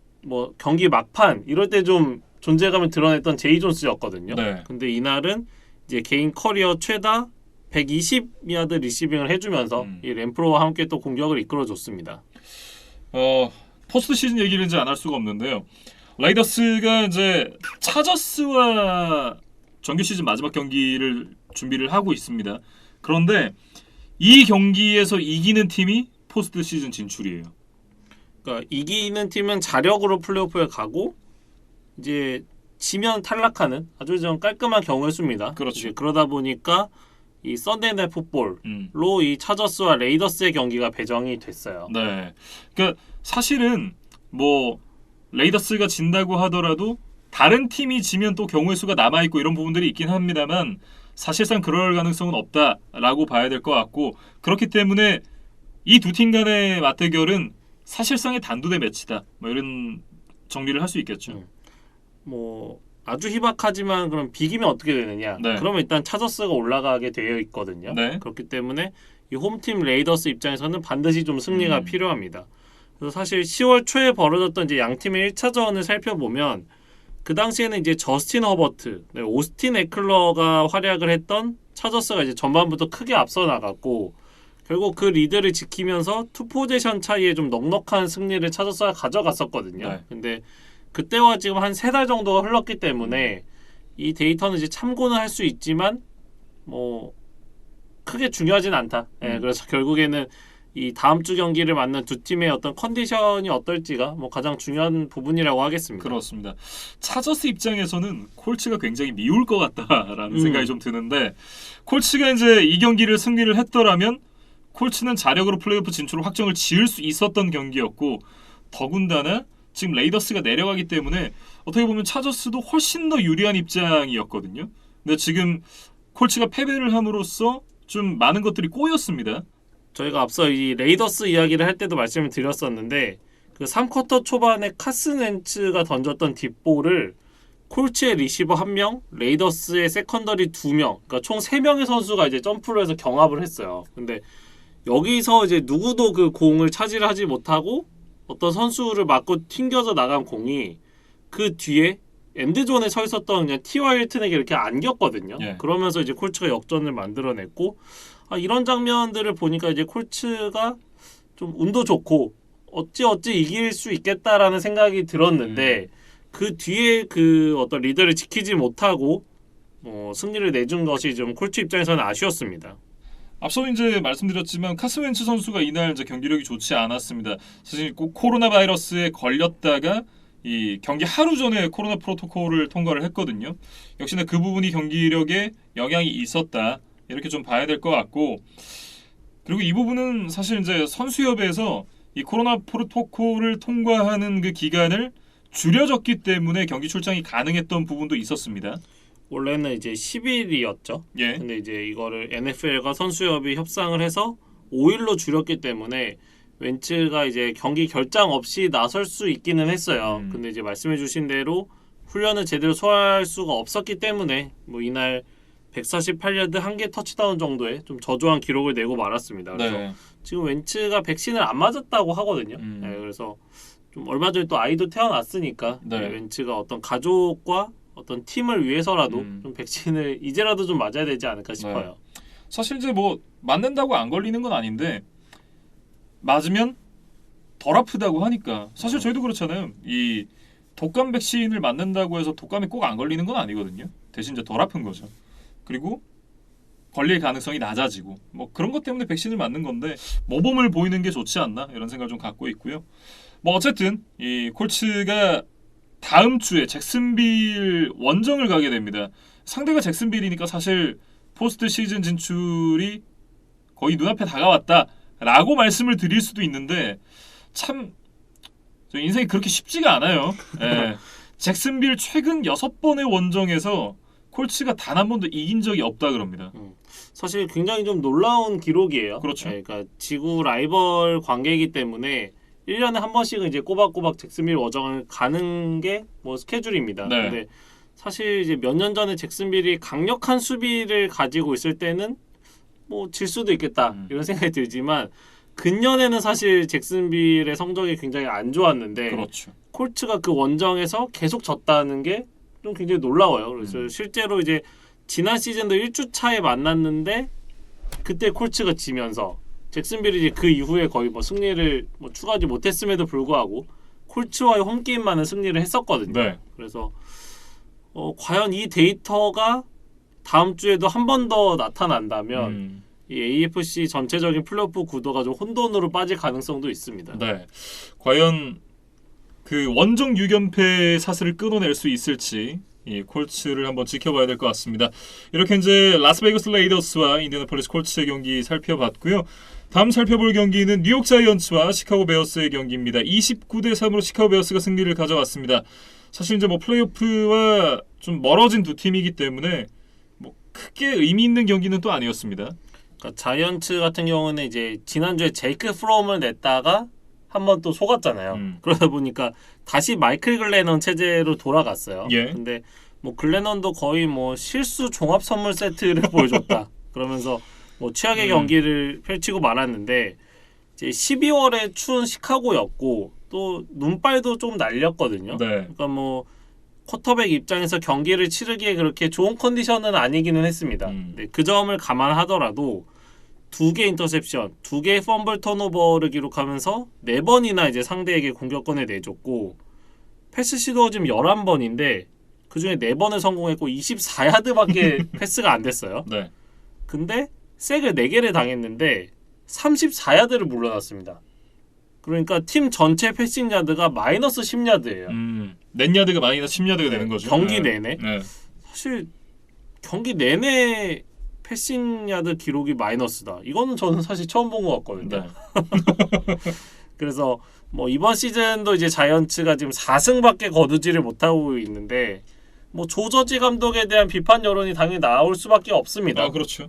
S2: 경기 막판 이럴 때 좀 존재감을 드러냈던 제이 존스였거든요.
S1: 네.
S2: 근데 이날은 이제 개인 커리어 최다 120야드 리시빙을 해주면서 이 램프로와 함께 또 공격을 이끌어줬습니다.
S1: 포스트 시즌 얘기를 이제 안 할 수가 없는데요. 레이더스가 이제 차저스와 정규 시즌 마지막 경기를 준비를 하고 있습니다. 그런데 이 경기에서 이기는 팀이 포스트 시즌 진출이에요.
S2: 그러니까 이기는 팀은 자력으로 플레이오프에 가고 이제 지면 탈락하는 아주 좀 깔끔한 경우의 수입니다.
S1: 그렇죠.
S2: 그러다 보니까 이 썬데이 나잇 풋볼로 이 차저스와 레이더스의 경기가 배정이 됐어요.
S1: 네. 그러니까 사실은 뭐 레이더스가 진다고 하더라도 다른 팀이 지면 또 경우의 수가 남아 있고 이런 부분들이 있긴 합니다만 사실상 그럴 가능성은 없다라고 봐야 될 것 같고 그렇기 때문에 이 두 팀 간의 맞대결은 사실상의 단두대 매치다. 뭐 이런 정리를 할 수 있겠죠.
S2: 뭐 아주 희박하지만 그럼 비기면 어떻게 되느냐?
S1: 네.
S2: 그러면 일단 차저스가 올라가게 되어 있거든요.
S1: 네.
S2: 그렇기 때문에 이 홈팀 레이더스 입장에서는 반드시 좀 승리가 필요합니다. 그래서 사실 10월 초에 벌어졌던 이제 양 팀의 1차전을 살펴보면 그 당시에는 이제 저스틴 허버트, 오스틴 에클러가 활약을 했던 차저스가 이제 전반부터 크게 앞서 나갔고 결국 그 리드를 지키면서 투 포지션 차이에 좀 넉넉한 승리를 차저스가 가져갔었거든요.
S1: 네.
S2: 근데 그때와 지금 한 3달 정도가 흘렀기 때문에 이 데이터는 이제 참고는 할 수 있지만 뭐 크게 중요하진 않다. 그래서 결국에는 이 다음 주 경기를 맞는 두 팀의 어떤 컨디션이 어떨지가 뭐 가장 중요한 부분이라고 하겠습니다.
S1: 그렇습니다. 차저스 입장에서는 콜츠가 굉장히 미울 것 같다라는 생각이 좀 드는데 콜츠가 이제 이 경기를 승리를 했더라면 콜츠는 자력으로 플레이오프 진출을 확정을 지을 수 있었던 경기였고 더군다나 지금 레이더스가 내려가기 때문에 어떻게 보면 차저스도 훨씬 더 유리한 입장이었거든요. 근데 지금 콜츠가 패배를 함으로써 좀 많은 것들이 꼬였습니다.
S2: 저희가 앞서 이 레이더스 이야기를 할 때도 말씀을 드렸었는데 그 3쿼터 초반에 카슨 웬츠가 던졌던 딥볼을 콜츠의 리시버 1명, 레이더스의 세컨더리 2명, 그러니까 총 3명의 선수가 이제 점프를 해서 경합을 했어요. 근데 여기서 이제 누구도 그 공을 차지를 하지 못하고 어떤 선수를 맞고 튕겨져 나간 공이 그 뒤에 엔드존에 서 있었던 그냥 T.Y. 힐튼에게 이렇게 안겼거든요.
S1: 예.
S2: 그러면서 이제 콜츠가 역전을 만들어냈고 이런 장면들을 보니까 이제 콜츠가 좀 운도 좋고 어찌 이길 수 있겠다라는 생각이 들었는데 그 뒤에 그 어떤 리드를 지키지 못하고 승리를 내준 것이 좀 콜츠 입장에서는 아쉬웠습니다.
S1: 앞서 이제 말씀드렸지만 카슨 웬츠 선수가 이날 이제 경기력이 좋지 않았습니다. 사실 꼭 코로나 바이러스에 걸렸다가 이 경기 하루 전에 코로나 프로토콜을 통과를 했거든요. 역시나 그 부분이 경기력에 영향이 있었다. 이렇게 좀 봐야 될 것 같고 그리고 이 부분은 사실 이제 선수협에서 이 코로나 프로토콜을 통과하는 그 기간을 줄여줬기 때문에 경기 출장이 가능했던 부분도 있었습니다.
S2: 원래는 이제 10일이었죠.
S1: 예.
S2: 근데 이제 이거를 NFL과 선수협이 협상을 해서 5일로 줄였기 때문에 웬츠가 이제 경기 결장 없이 나설 수 있기는 했어요. 근데 이제 말씀해주신 대로 훈련을 제대로 소화할 수가 없었기 때문에 뭐 이날 148야드 1개 터치다운 정도의 좀 저조한 기록을 내고 말았습니다. 그래서
S1: 네.
S2: 지금 웬츠가 백신을 안 맞았다고 하거든요. 그래서 좀 얼마 전에 또 아이도 태어났으니까
S1: 네.
S2: 웬츠가 어떤 가족과 어떤 팀을 위해서라도 좀 백신을 이제라도 좀 맞아야 되지 않을까 싶어요.
S1: 사실 이제 뭐 맞는다고 안 걸리는 건 아닌데 맞으면 덜 아프다고 하니까 사실 저희도 그렇잖아요. 이 독감 백신을 맞는다고 해서 독감에 꼭 안 걸리는 건 아니거든요. 대신 이제 덜 아픈 거죠. 그리고 걸릴 가능성이 낮아지고 뭐 그런 것 때문에 백신을 맞는 건데 모범을 보이는 게 좋지 않나 이런 생각을 좀 갖고 있고요. 뭐 어쨌든 이 콜츠가 다음 주에 잭슨빌 원정을 가게 됩니다. 상대가 잭슨빌이니까 사실 포스트 시즌 진출이 거의 눈앞에 다가왔다라고 말씀을 드릴 수도 있는데 참 저 인생이 그렇게 쉽지가 않아요. 예. 잭슨빌 최근 6번의 원정에서 콜츠가 단 한 번도 이긴 적이 없다 그럽니다.
S2: 사실 굉장히 좀 놀라운 기록이에요.
S1: 그렇죠.
S2: 그러니까 지구 라이벌 관계이기 때문에 1년에 한 번씩은 이제 꼬박꼬박 잭슨빌 원정을 가는 게 뭐 스케줄입니다.
S1: 네.
S2: 근데 사실 이제 몇 년 전에 잭슨빌이 강력한 수비를 가지고 있을 때는 뭐 질 수도 있겠다 이런 생각이 들지만 근년에는 사실 잭슨빌의 성적이 굉장히 안 좋았는데
S1: 그렇죠.
S2: 콜츠가 그 원정에서 계속 졌다는 게 좀 굉장히 놀라워요. 그래서 실제로 이제 지난 시즌도 1주 차에 만났는데 그때 콜츠가 지면서 잭슨빌이 이제 그 이후에 거의 뭐 승리를 뭐 추가하지 못했음에도 불구하고 콜츠와의 홈게임만은 승리를 했었거든요.
S1: 네.
S2: 그래서 과연 이 데이터가 다음 주에도 한 번 더 나타난다면 이 AFC 전체적인 플레이오프 구도가 좀 혼돈으로 빠질 가능성도 있습니다.
S1: 네. 과연 그 원정 6연패 사슬을 끊어낼 수 있을지 이 콜츠를 한번 지켜봐야 될 것 같습니다. 이렇게 이제 라스베이거스 레이더스와 인디애나폴리스 콜츠의 경기 살펴봤고요. 다음 살펴볼 경기는 뉴욕 자이언츠와 시카고 베어스의 경기입니다. 29대 3으로 시카고 베어스가 승리를 가져왔습니다. 사실 이제 뭐 플레이오프와 좀 멀어진 두 팀이기 때문에 뭐 크게 의미 있는 경기는 또 아니었습니다.
S2: 그러니까 자이언츠 같은 경우는 이제 지난주에 제이크 프롬을 냈다가 한 번 또 속았잖아요. 그러다 보니까 다시 마이클 글래넌 체제로 돌아갔어요.
S1: 예.
S2: 근데 뭐 글래넌도 거의 뭐 실수 종합 선물 세트를 보여줬다. 그러면서 뭐 최악의 경기를 펼치고 말았는데 이제 12월에 추운 시카고였고 또 눈발도 좀 날렸거든요.
S1: 네.
S2: 그러니까 뭐 쿼터백 입장에서 경기를 치르기에 그렇게 좋은 컨디션은 아니기는 했습니다. 근데 그 점을 감안하더라도 2개 인터셉션, 2개의 펌블 턴오버를 기록하면서 4번이나 이제 상대에게 공격권을 내줬고 패스 시도가 지금 11번인데 그중에 4번을 성공했고 24야드밖에 패스가 안 됐어요.
S1: 네.
S2: 근데 색을 4개를 당했는데 34야드를 물러났습니다. 그러니까 팀 전체 패싱 야드가 마이너스 10야드예요.
S1: 넷 야드가 마이너스 10야드가 되는 거죠.
S2: 경기 내내.
S1: 네.
S2: 사실 경기 내내 패싱 야드 기록이 마이너스다. 이거는 저는 사실 처음 본 것 같거든요.
S1: 네.
S2: 그래서 뭐 이번 시즌도 이제 자이언츠가 지금 4승밖에 거두지를 못하고 있는데 뭐 조저지 감독에 대한 비판 여론이 당연히 나올 수밖에 없습니다.
S1: 아, 그렇죠.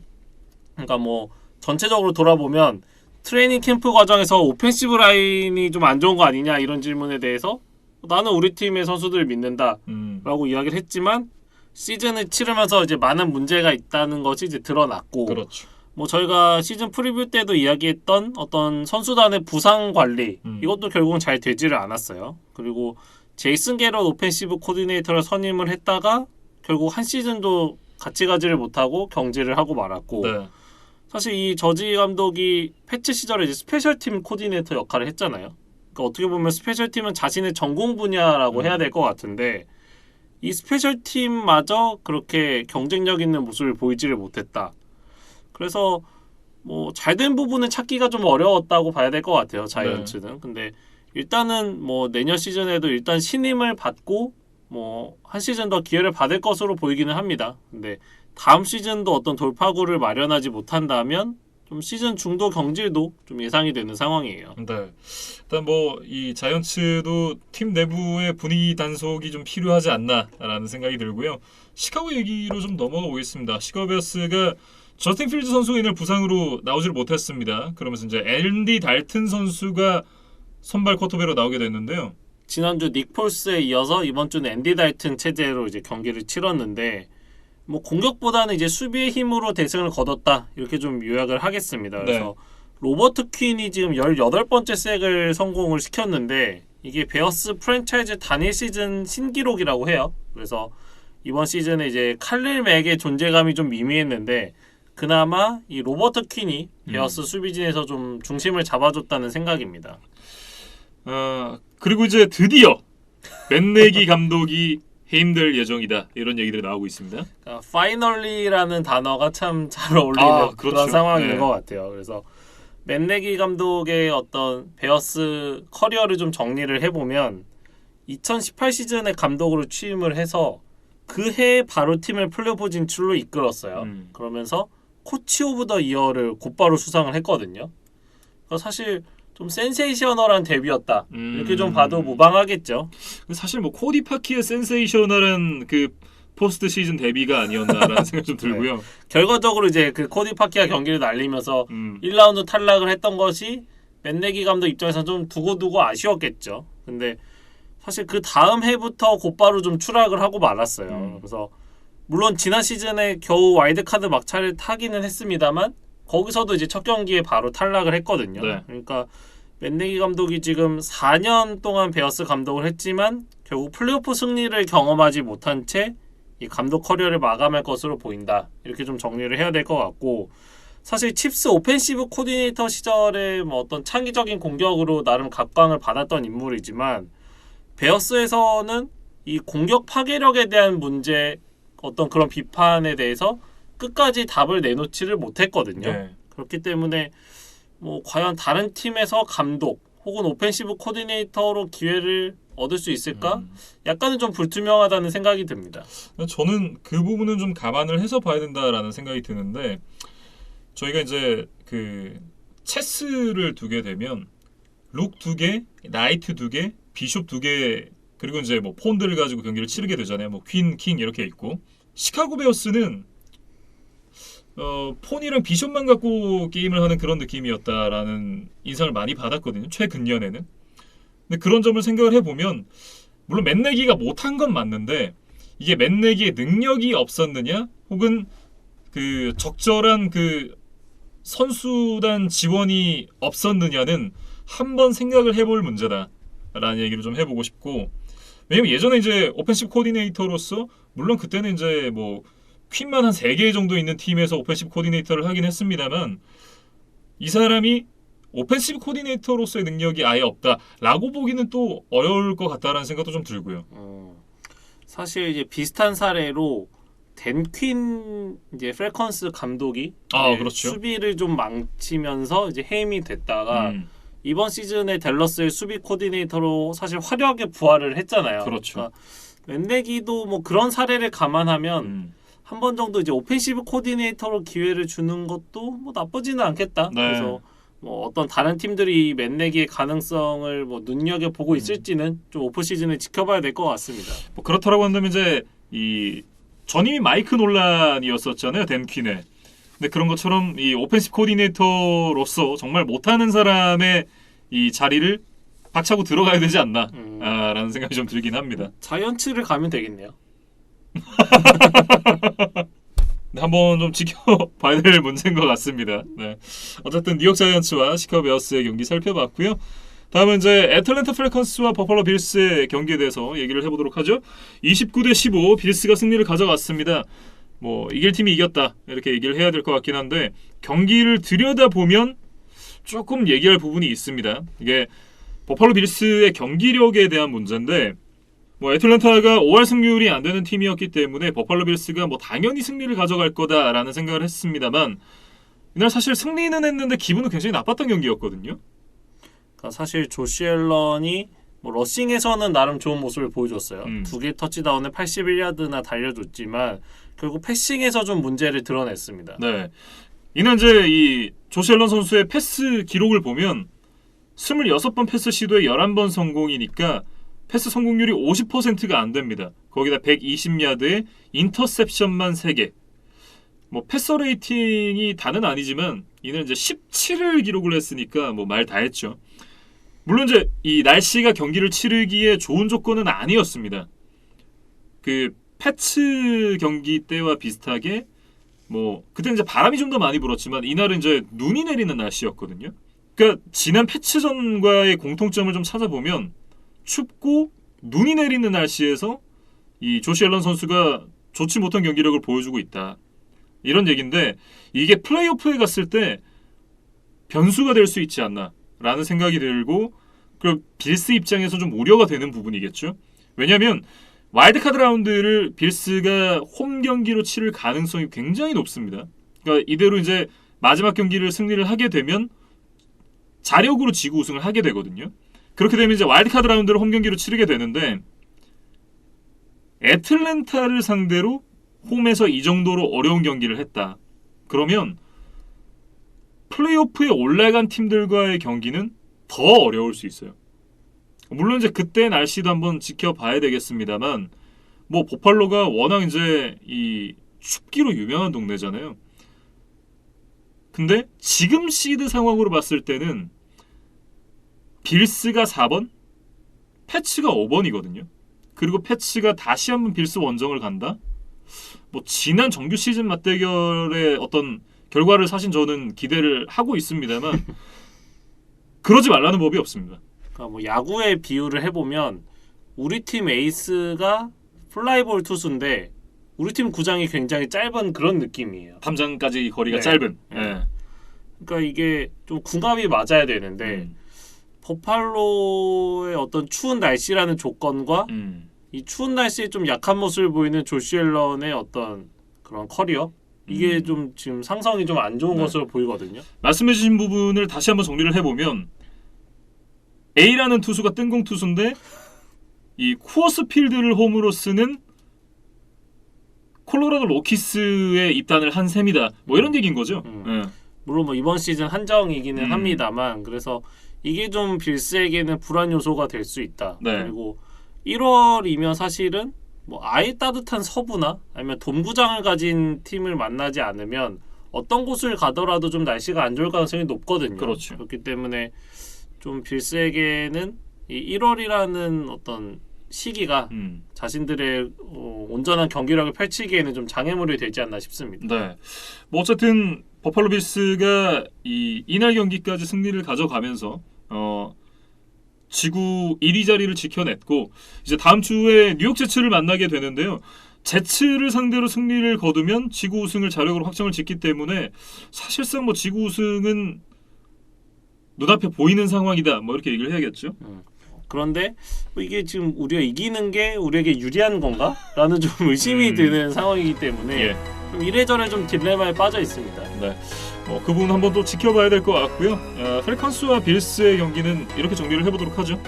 S2: 그러니까 뭐 전체적으로 돌아보면 트레이닝 캠프 과정에서 오펜시브 라인이 좀 안 좋은 거 아니냐 이런 질문에 대해서 나는 우리 팀의 선수들을 믿는다라고 이야기를 했지만 시즌을 치르면서 이제 많은 문제가 있다는 것이 이제 드러났고,
S1: 그렇죠.
S2: 뭐 저희가 시즌 프리뷰 때도 이야기했던 어떤 선수단의 부상 관리 이것도 결국은 잘 되지를 않았어요. 그리고 제이슨 게럿 오펜시브 코디네이터를 선임을 했다가 결국 한 시즌도 같이 가지를 못하고 경질을 하고 말았고,
S1: 네.
S2: 사실 이 저지 감독이 패치 시절에 이제 스페셜팀 코디네이터 역할을 했잖아요. 그러니까 어떻게 보면 스페셜팀은 자신의 전공 분야라고 해야 될 것 같은데 이 스페셜팀마저 그렇게 경쟁력 있는 모습을 보이지를 못했다. 그래서 뭐 잘된 부분은 찾기가 좀 어려웠다고 봐야 될 것 같아요. 자이언츠는.
S1: 네.
S2: 근데 일단은 뭐 내년 시즌에도 일단 신임을 받고 뭐 한 시즌 더 기회를 받을 것으로 보이기는 합니다. 근데 다음 시즌도 어떤 돌파구를 마련하지 못한다면 좀 시즌 중도 경질도 좀 예상이 되는 상황이에요.
S1: 네. 일단 뭐 이 자이언츠도 팀 내부의 분위기 단속이 좀 필요하지 않나라는 생각이 들고요. 시카고 얘기로 좀 넘어가 보겠습니다. 시카고 베어스가 저스틴 필드 선수가 이날 부상으로 나오질 못했습니다. 그러면서 이제 앤디 달튼 선수가 선발 쿼터백으로 나오게 됐는데요.
S2: 지난주 닉 폴스에 이어서 이번 주는 앤디 달튼 체제로 이제 경기를 치렀는데 뭐 공격보다는 이제 수비의 힘으로 대승을 거뒀다 이렇게 좀 요약을 하겠습니다. 그래서
S1: 네.
S2: 로버트 퀸이 지금 18번째 색을 성공을 시켰는데 이게 베어스 프랜차이즈 단일 시즌 신기록이라고 해요. 그래서 이번 시즌에 이제 칼릴 맥의 존재감이 좀 미미했는데 그나마 이 로버트 퀸이 베어스 수비진에서 좀 중심을 잡아줬다는 생각입니다.
S1: 그리고 이제 드디어 맨내기 감독이 해임될 예정이다 이런 얘기들이 나오고 있습니다.
S2: 그러니까 파이널리라는 단어가 참 잘 어울리는
S1: 그렇죠.
S2: 그런 상황인
S1: 네.
S2: 것 같아요. 그래서 맨내기 감독의 어떤 베어스 커리어를 좀 정리를 해보면 2018 시즌에 감독으로 취임을 해서 그 해에 바로 팀을 플레이오프 진출로 이끌었어요. 그러면서 코치 오브 더 이어를 곧바로 수상을 했거든요. 그러니까 사실 좀 센세이셔널한 데뷔였다. 이렇게 좀 봐도 무방하겠죠.
S1: 사실 뭐 코디 파키의 센세이셔널한 그 포스트 시즌 데뷔가 아니었나라는 생각이 좀 들고요.
S2: 네. 결과적으로 이제 그 코디 파키가 경기를 날리면서 1라운드 탈락을 했던 것이 맨내기 감독 입장에서 좀 두고두고 아쉬웠겠죠. 근데 사실 그 다음 해부터 곧바로 좀 추락을 하고 말았어요. 그래서 물론 지난 시즌에 겨우 와일드카드 막차를 타기는 했습니다만 거기서도 이제 첫 경기에 바로 탈락을 했거든요.
S1: 네.
S2: 그러니까 맨내기 감독이 지금 4년 동안 베어스 감독을 했지만 결국 플레이오프 승리를 경험하지 못한 채 이 감독 커리어를 마감할 것으로 보인다. 이렇게 좀 정리를 해야 될 것 같고 사실 칩스 오펜시브 코디네이터 시절에 뭐 어떤 창의적인 공격으로 나름 각광을 받았던 인물이지만 베어스에서는 이 공격 파괴력에 대한 문제 어떤 그런 비판에 대해서 끝까지 답을 내놓지를 못했거든요.
S1: 네.
S2: 그렇기 때문에 뭐 과연 다른 팀에서 감독 혹은 오펜시브 코디네이터로 기회를 얻을 수 있을까? 약간은 좀 불투명하다는 생각이 듭니다.
S1: 저는 그 부분은 좀 감안을 해서 봐야 된다라는 생각이 드는데 저희가 이제 그 체스를 두게 되면 룩 2개, 나이트 2개, 비숍 2개 그리고 이제 뭐 폰들을 가지고 경기를 치르게 되잖아요. 뭐 퀸, 킹 이렇게 있고 시카고 베어스는 폰이랑 비숍만 갖고 게임을 하는 그런 느낌이었다라는 인상을 많이 받았거든요. 최근년에는. 근데 그런 점을 생각을 해보면 물론 맨내기가 못한 건 맞는데 이게 맨내기의 능력이 없었느냐 혹은 그 적절한 그 선수단 지원이 없었느냐는 한번 생각을 해볼 문제다라는 얘기를 좀 해보고 싶고 왜냐면 예전에 이제 오펜시브 코디네이터로서 물론 그때는 이제 뭐 퀸만 한 3개 정도 있는 팀에서 오펜시브 코디네이터를 하긴 했습니다만 이 사람이 오펜시브 코디네이터로서의 능력이 아예 없다라고 보기는 또 어려울 것 같다라는 생각도 좀 들고요.
S2: 사실 이제 비슷한 사례로 댄 퀸 이제 펠컨스 감독이
S1: 그렇죠.
S2: 수비를 좀 망치면서 이제 해임이 됐다가 이번 시즌에 댈러스의 수비 코디네이터로 사실 화려하게 부활을 했잖아요.
S1: 그렇죠.
S2: 그러니까 맨내기도 뭐 그런 사례를 감안하면 한 번 정도 이제 오펜시브 코디네이터로 기회를 주는 것도 뭐 나쁘지는 않겠다.
S1: 네.
S2: 그래서 뭐 어떤 다른 팀들이 맨내기의 가능성을 뭐 눈여겨 보고 있을지는 좀 오프 시즌을 지켜봐야 될 것 같습니다.
S1: 뭐 그렇다라고 한다면 이제 이 전임이 마이크 논란이었었잖아요, 댄 퀸의. 근데 그런 것처럼 이 오펜시브 코디네이터로서 정말 못하는 사람의 이 자리를 박차고 들어가야 되지 않나 라는 생각이 좀 들긴 합니다.
S2: 자이언츠를 가면 되겠네요.
S1: 한번 좀 지켜봐야 될 문제인 것 같습니다. 네. 어쨌든 뉴욕 자이언츠와 시카고 베어스의 경기 살펴봤고요. 다음은 이제 애틀랜타 펠컨스와 버팔로 빌스의 경기에 대해서 얘기를 해보도록 하죠. 29대 15 빌스가 승리를 가져갔습니다. 뭐 이길 팀이 이겼다 이렇게 얘기를 해야 될 것 같긴 한데 경기를 들여다보면 조금 얘기할 부분이 있습니다. 이게 버팔로 빌스의 경기력에 대한 문제인데 뭐 애틀랜타가 5할 승률이 안 되는 팀이었기 때문에 버팔로 빌스가 뭐 당연히 승리를 가져갈 거다라는 생각을 했습니다만 이날 사실 승리는 했는데 기분은 굉장히 나빴던 경기였거든요.
S2: 그러니까 사실 조시 앨런이 뭐 러싱에서는 나름 좋은 모습을 보여줬어요. 2개 터치다운에 81야드나 달려줬지만 결국 패싱에서 좀 문제를 드러냈습니다.
S1: 네. 이날 이제 이 조시 앨런 선수의 패스 기록을 보면 26번 패스 시도에 11번 성공이니까 패스 성공률이 50%가 안 됩니다. 거기다 120야드에 인터셉션만 3개. 뭐 패서 레이팅이 다는 아니지만 이날 이제 17을 기록을 했으니까 뭐 말 다 했죠. 물론 이제 이 날씨가 경기를 치르기에 좋은 조건은 아니었습니다. 그 패츠 경기 때와 비슷하게 뭐 그때 이제 바람이 좀 더 많이 불었지만 이날은 이제 눈이 내리는 날씨였거든요. 그러니까 지난 패츠전과의 공통점을 좀 찾아보면 춥고 눈이 내리는 날씨에서 이 조시 앨런 선수가 좋지 못한 경기력을 보여주고 있다. 이런 얘기인데 이게 플레이오프에 갔을 때 변수가 될 수 있지 않나 라는 생각이 들고 그럼 빌스 입장에서 좀 우려가 되는 부분이겠죠. 왜냐하면 와일드카드 라운드를 빌스가 홈 경기로 치를 가능성이 굉장히 높습니다. 그러니까 이대로 이제 마지막 경기를 승리를 하게 되면 자력으로 지구 우승을 하게 되거든요. 그렇게 되면 이제 와일드카드 라운드를 홈 경기로 치르게 되는데 애틀랜타를 상대로 홈에서 이 정도로 어려운 경기를 했다. 그러면 플레이오프에 올라간 팀들과의 경기는 더 어려울 수 있어요. 물론 이제 그때 날씨도 한번 지켜봐야 되겠습니다만 뭐 버팔로가 워낙 이제 이 춥기로 유명한 동네잖아요. 근데 지금 시드 상황으로 봤을 때는 빌스가 4번, 패츠가 5번이거든요. 그리고 패츠가 다시 한번 빌스 원정을 간다? 뭐 지난 정규 시즌 맞대결의 어떤 결과를 사실 저는 기대를 하고 있습니다만 그러지 말라는 법이 없습니다.
S2: 그러니까 뭐 야구의 비유를 해보면 우리 팀 에이스가 플라이볼 투수인데 우리 팀 구장이 굉장히 짧은 그런 느낌이에요.
S1: 담장까지 거리가
S2: 네.
S1: 짧은.
S2: 네. 그러니까 이게 좀 궁합이 맞아야 되는데 버팔로의 어떤 추운 날씨라는 조건과 이 추운 날씨에 좀 약한 모습을 보이는 조시 앨런의 어떤 그런 커리어 이게 좀 지금 상성이 좀 안 좋은 것으로 보이거든요.
S1: 말씀해주신 부분을 다시 한번 정리를 해보면 A라는 투수가 뜬공 투수인데 이 쿠어스 필드를 홈으로 쓰는 콜로라도 로키스에 입단을 한 셈이다. 뭐 이런 얘기인 거죠.
S2: 물론 뭐 이번 시즌 한정이기는 합니다만 그래서 이게 좀 빌스에게는 불안 요소가 될 수 있다.
S1: 네.
S2: 그리고 1월이면 사실은 뭐 아예 따뜻한 서부나 아니면 동부장을 가진 팀을 만나지 않으면 어떤 곳을 가더라도 좀 날씨가 안 좋을 가능성이 높거든요.
S1: 그렇죠.
S2: 그렇기 때문에 좀 빌스에게는 이 1월이라는 어떤 시기가 자신들의 온전한 경기력을 펼치기에는 좀 장애물이 되지 않나 싶습니다.
S1: 네. 뭐 어쨌든 버팔로 빌스가 이날 경기까지 승리를 가져가면서 지구 1위 자리를 지켜냈고 이제 다음 주에 뉴욕 제츠를 만나게 되는데요. 제츠를 상대로 승리를 거두면 지구 우승을 자력으로 확정을 짓기 때문에 사실상 뭐 지구 우승은 눈앞에 보이는 상황이다. 뭐 이렇게 얘기를 해야겠죠.
S2: 그런데 이게 지금 우리가 이기는 게 우리에게 유리한 건가? 라는 좀 의심이 드는 상황이기 때문에
S1: 예.
S2: 좀 이래저래 좀 딜레마에 빠져 있습니다.
S1: 네. 그 부분 한번 또 지켜봐야 될 것 같고요. 펠컨스와 빌스의 경기는 이렇게 정리를 해보도록 하죠.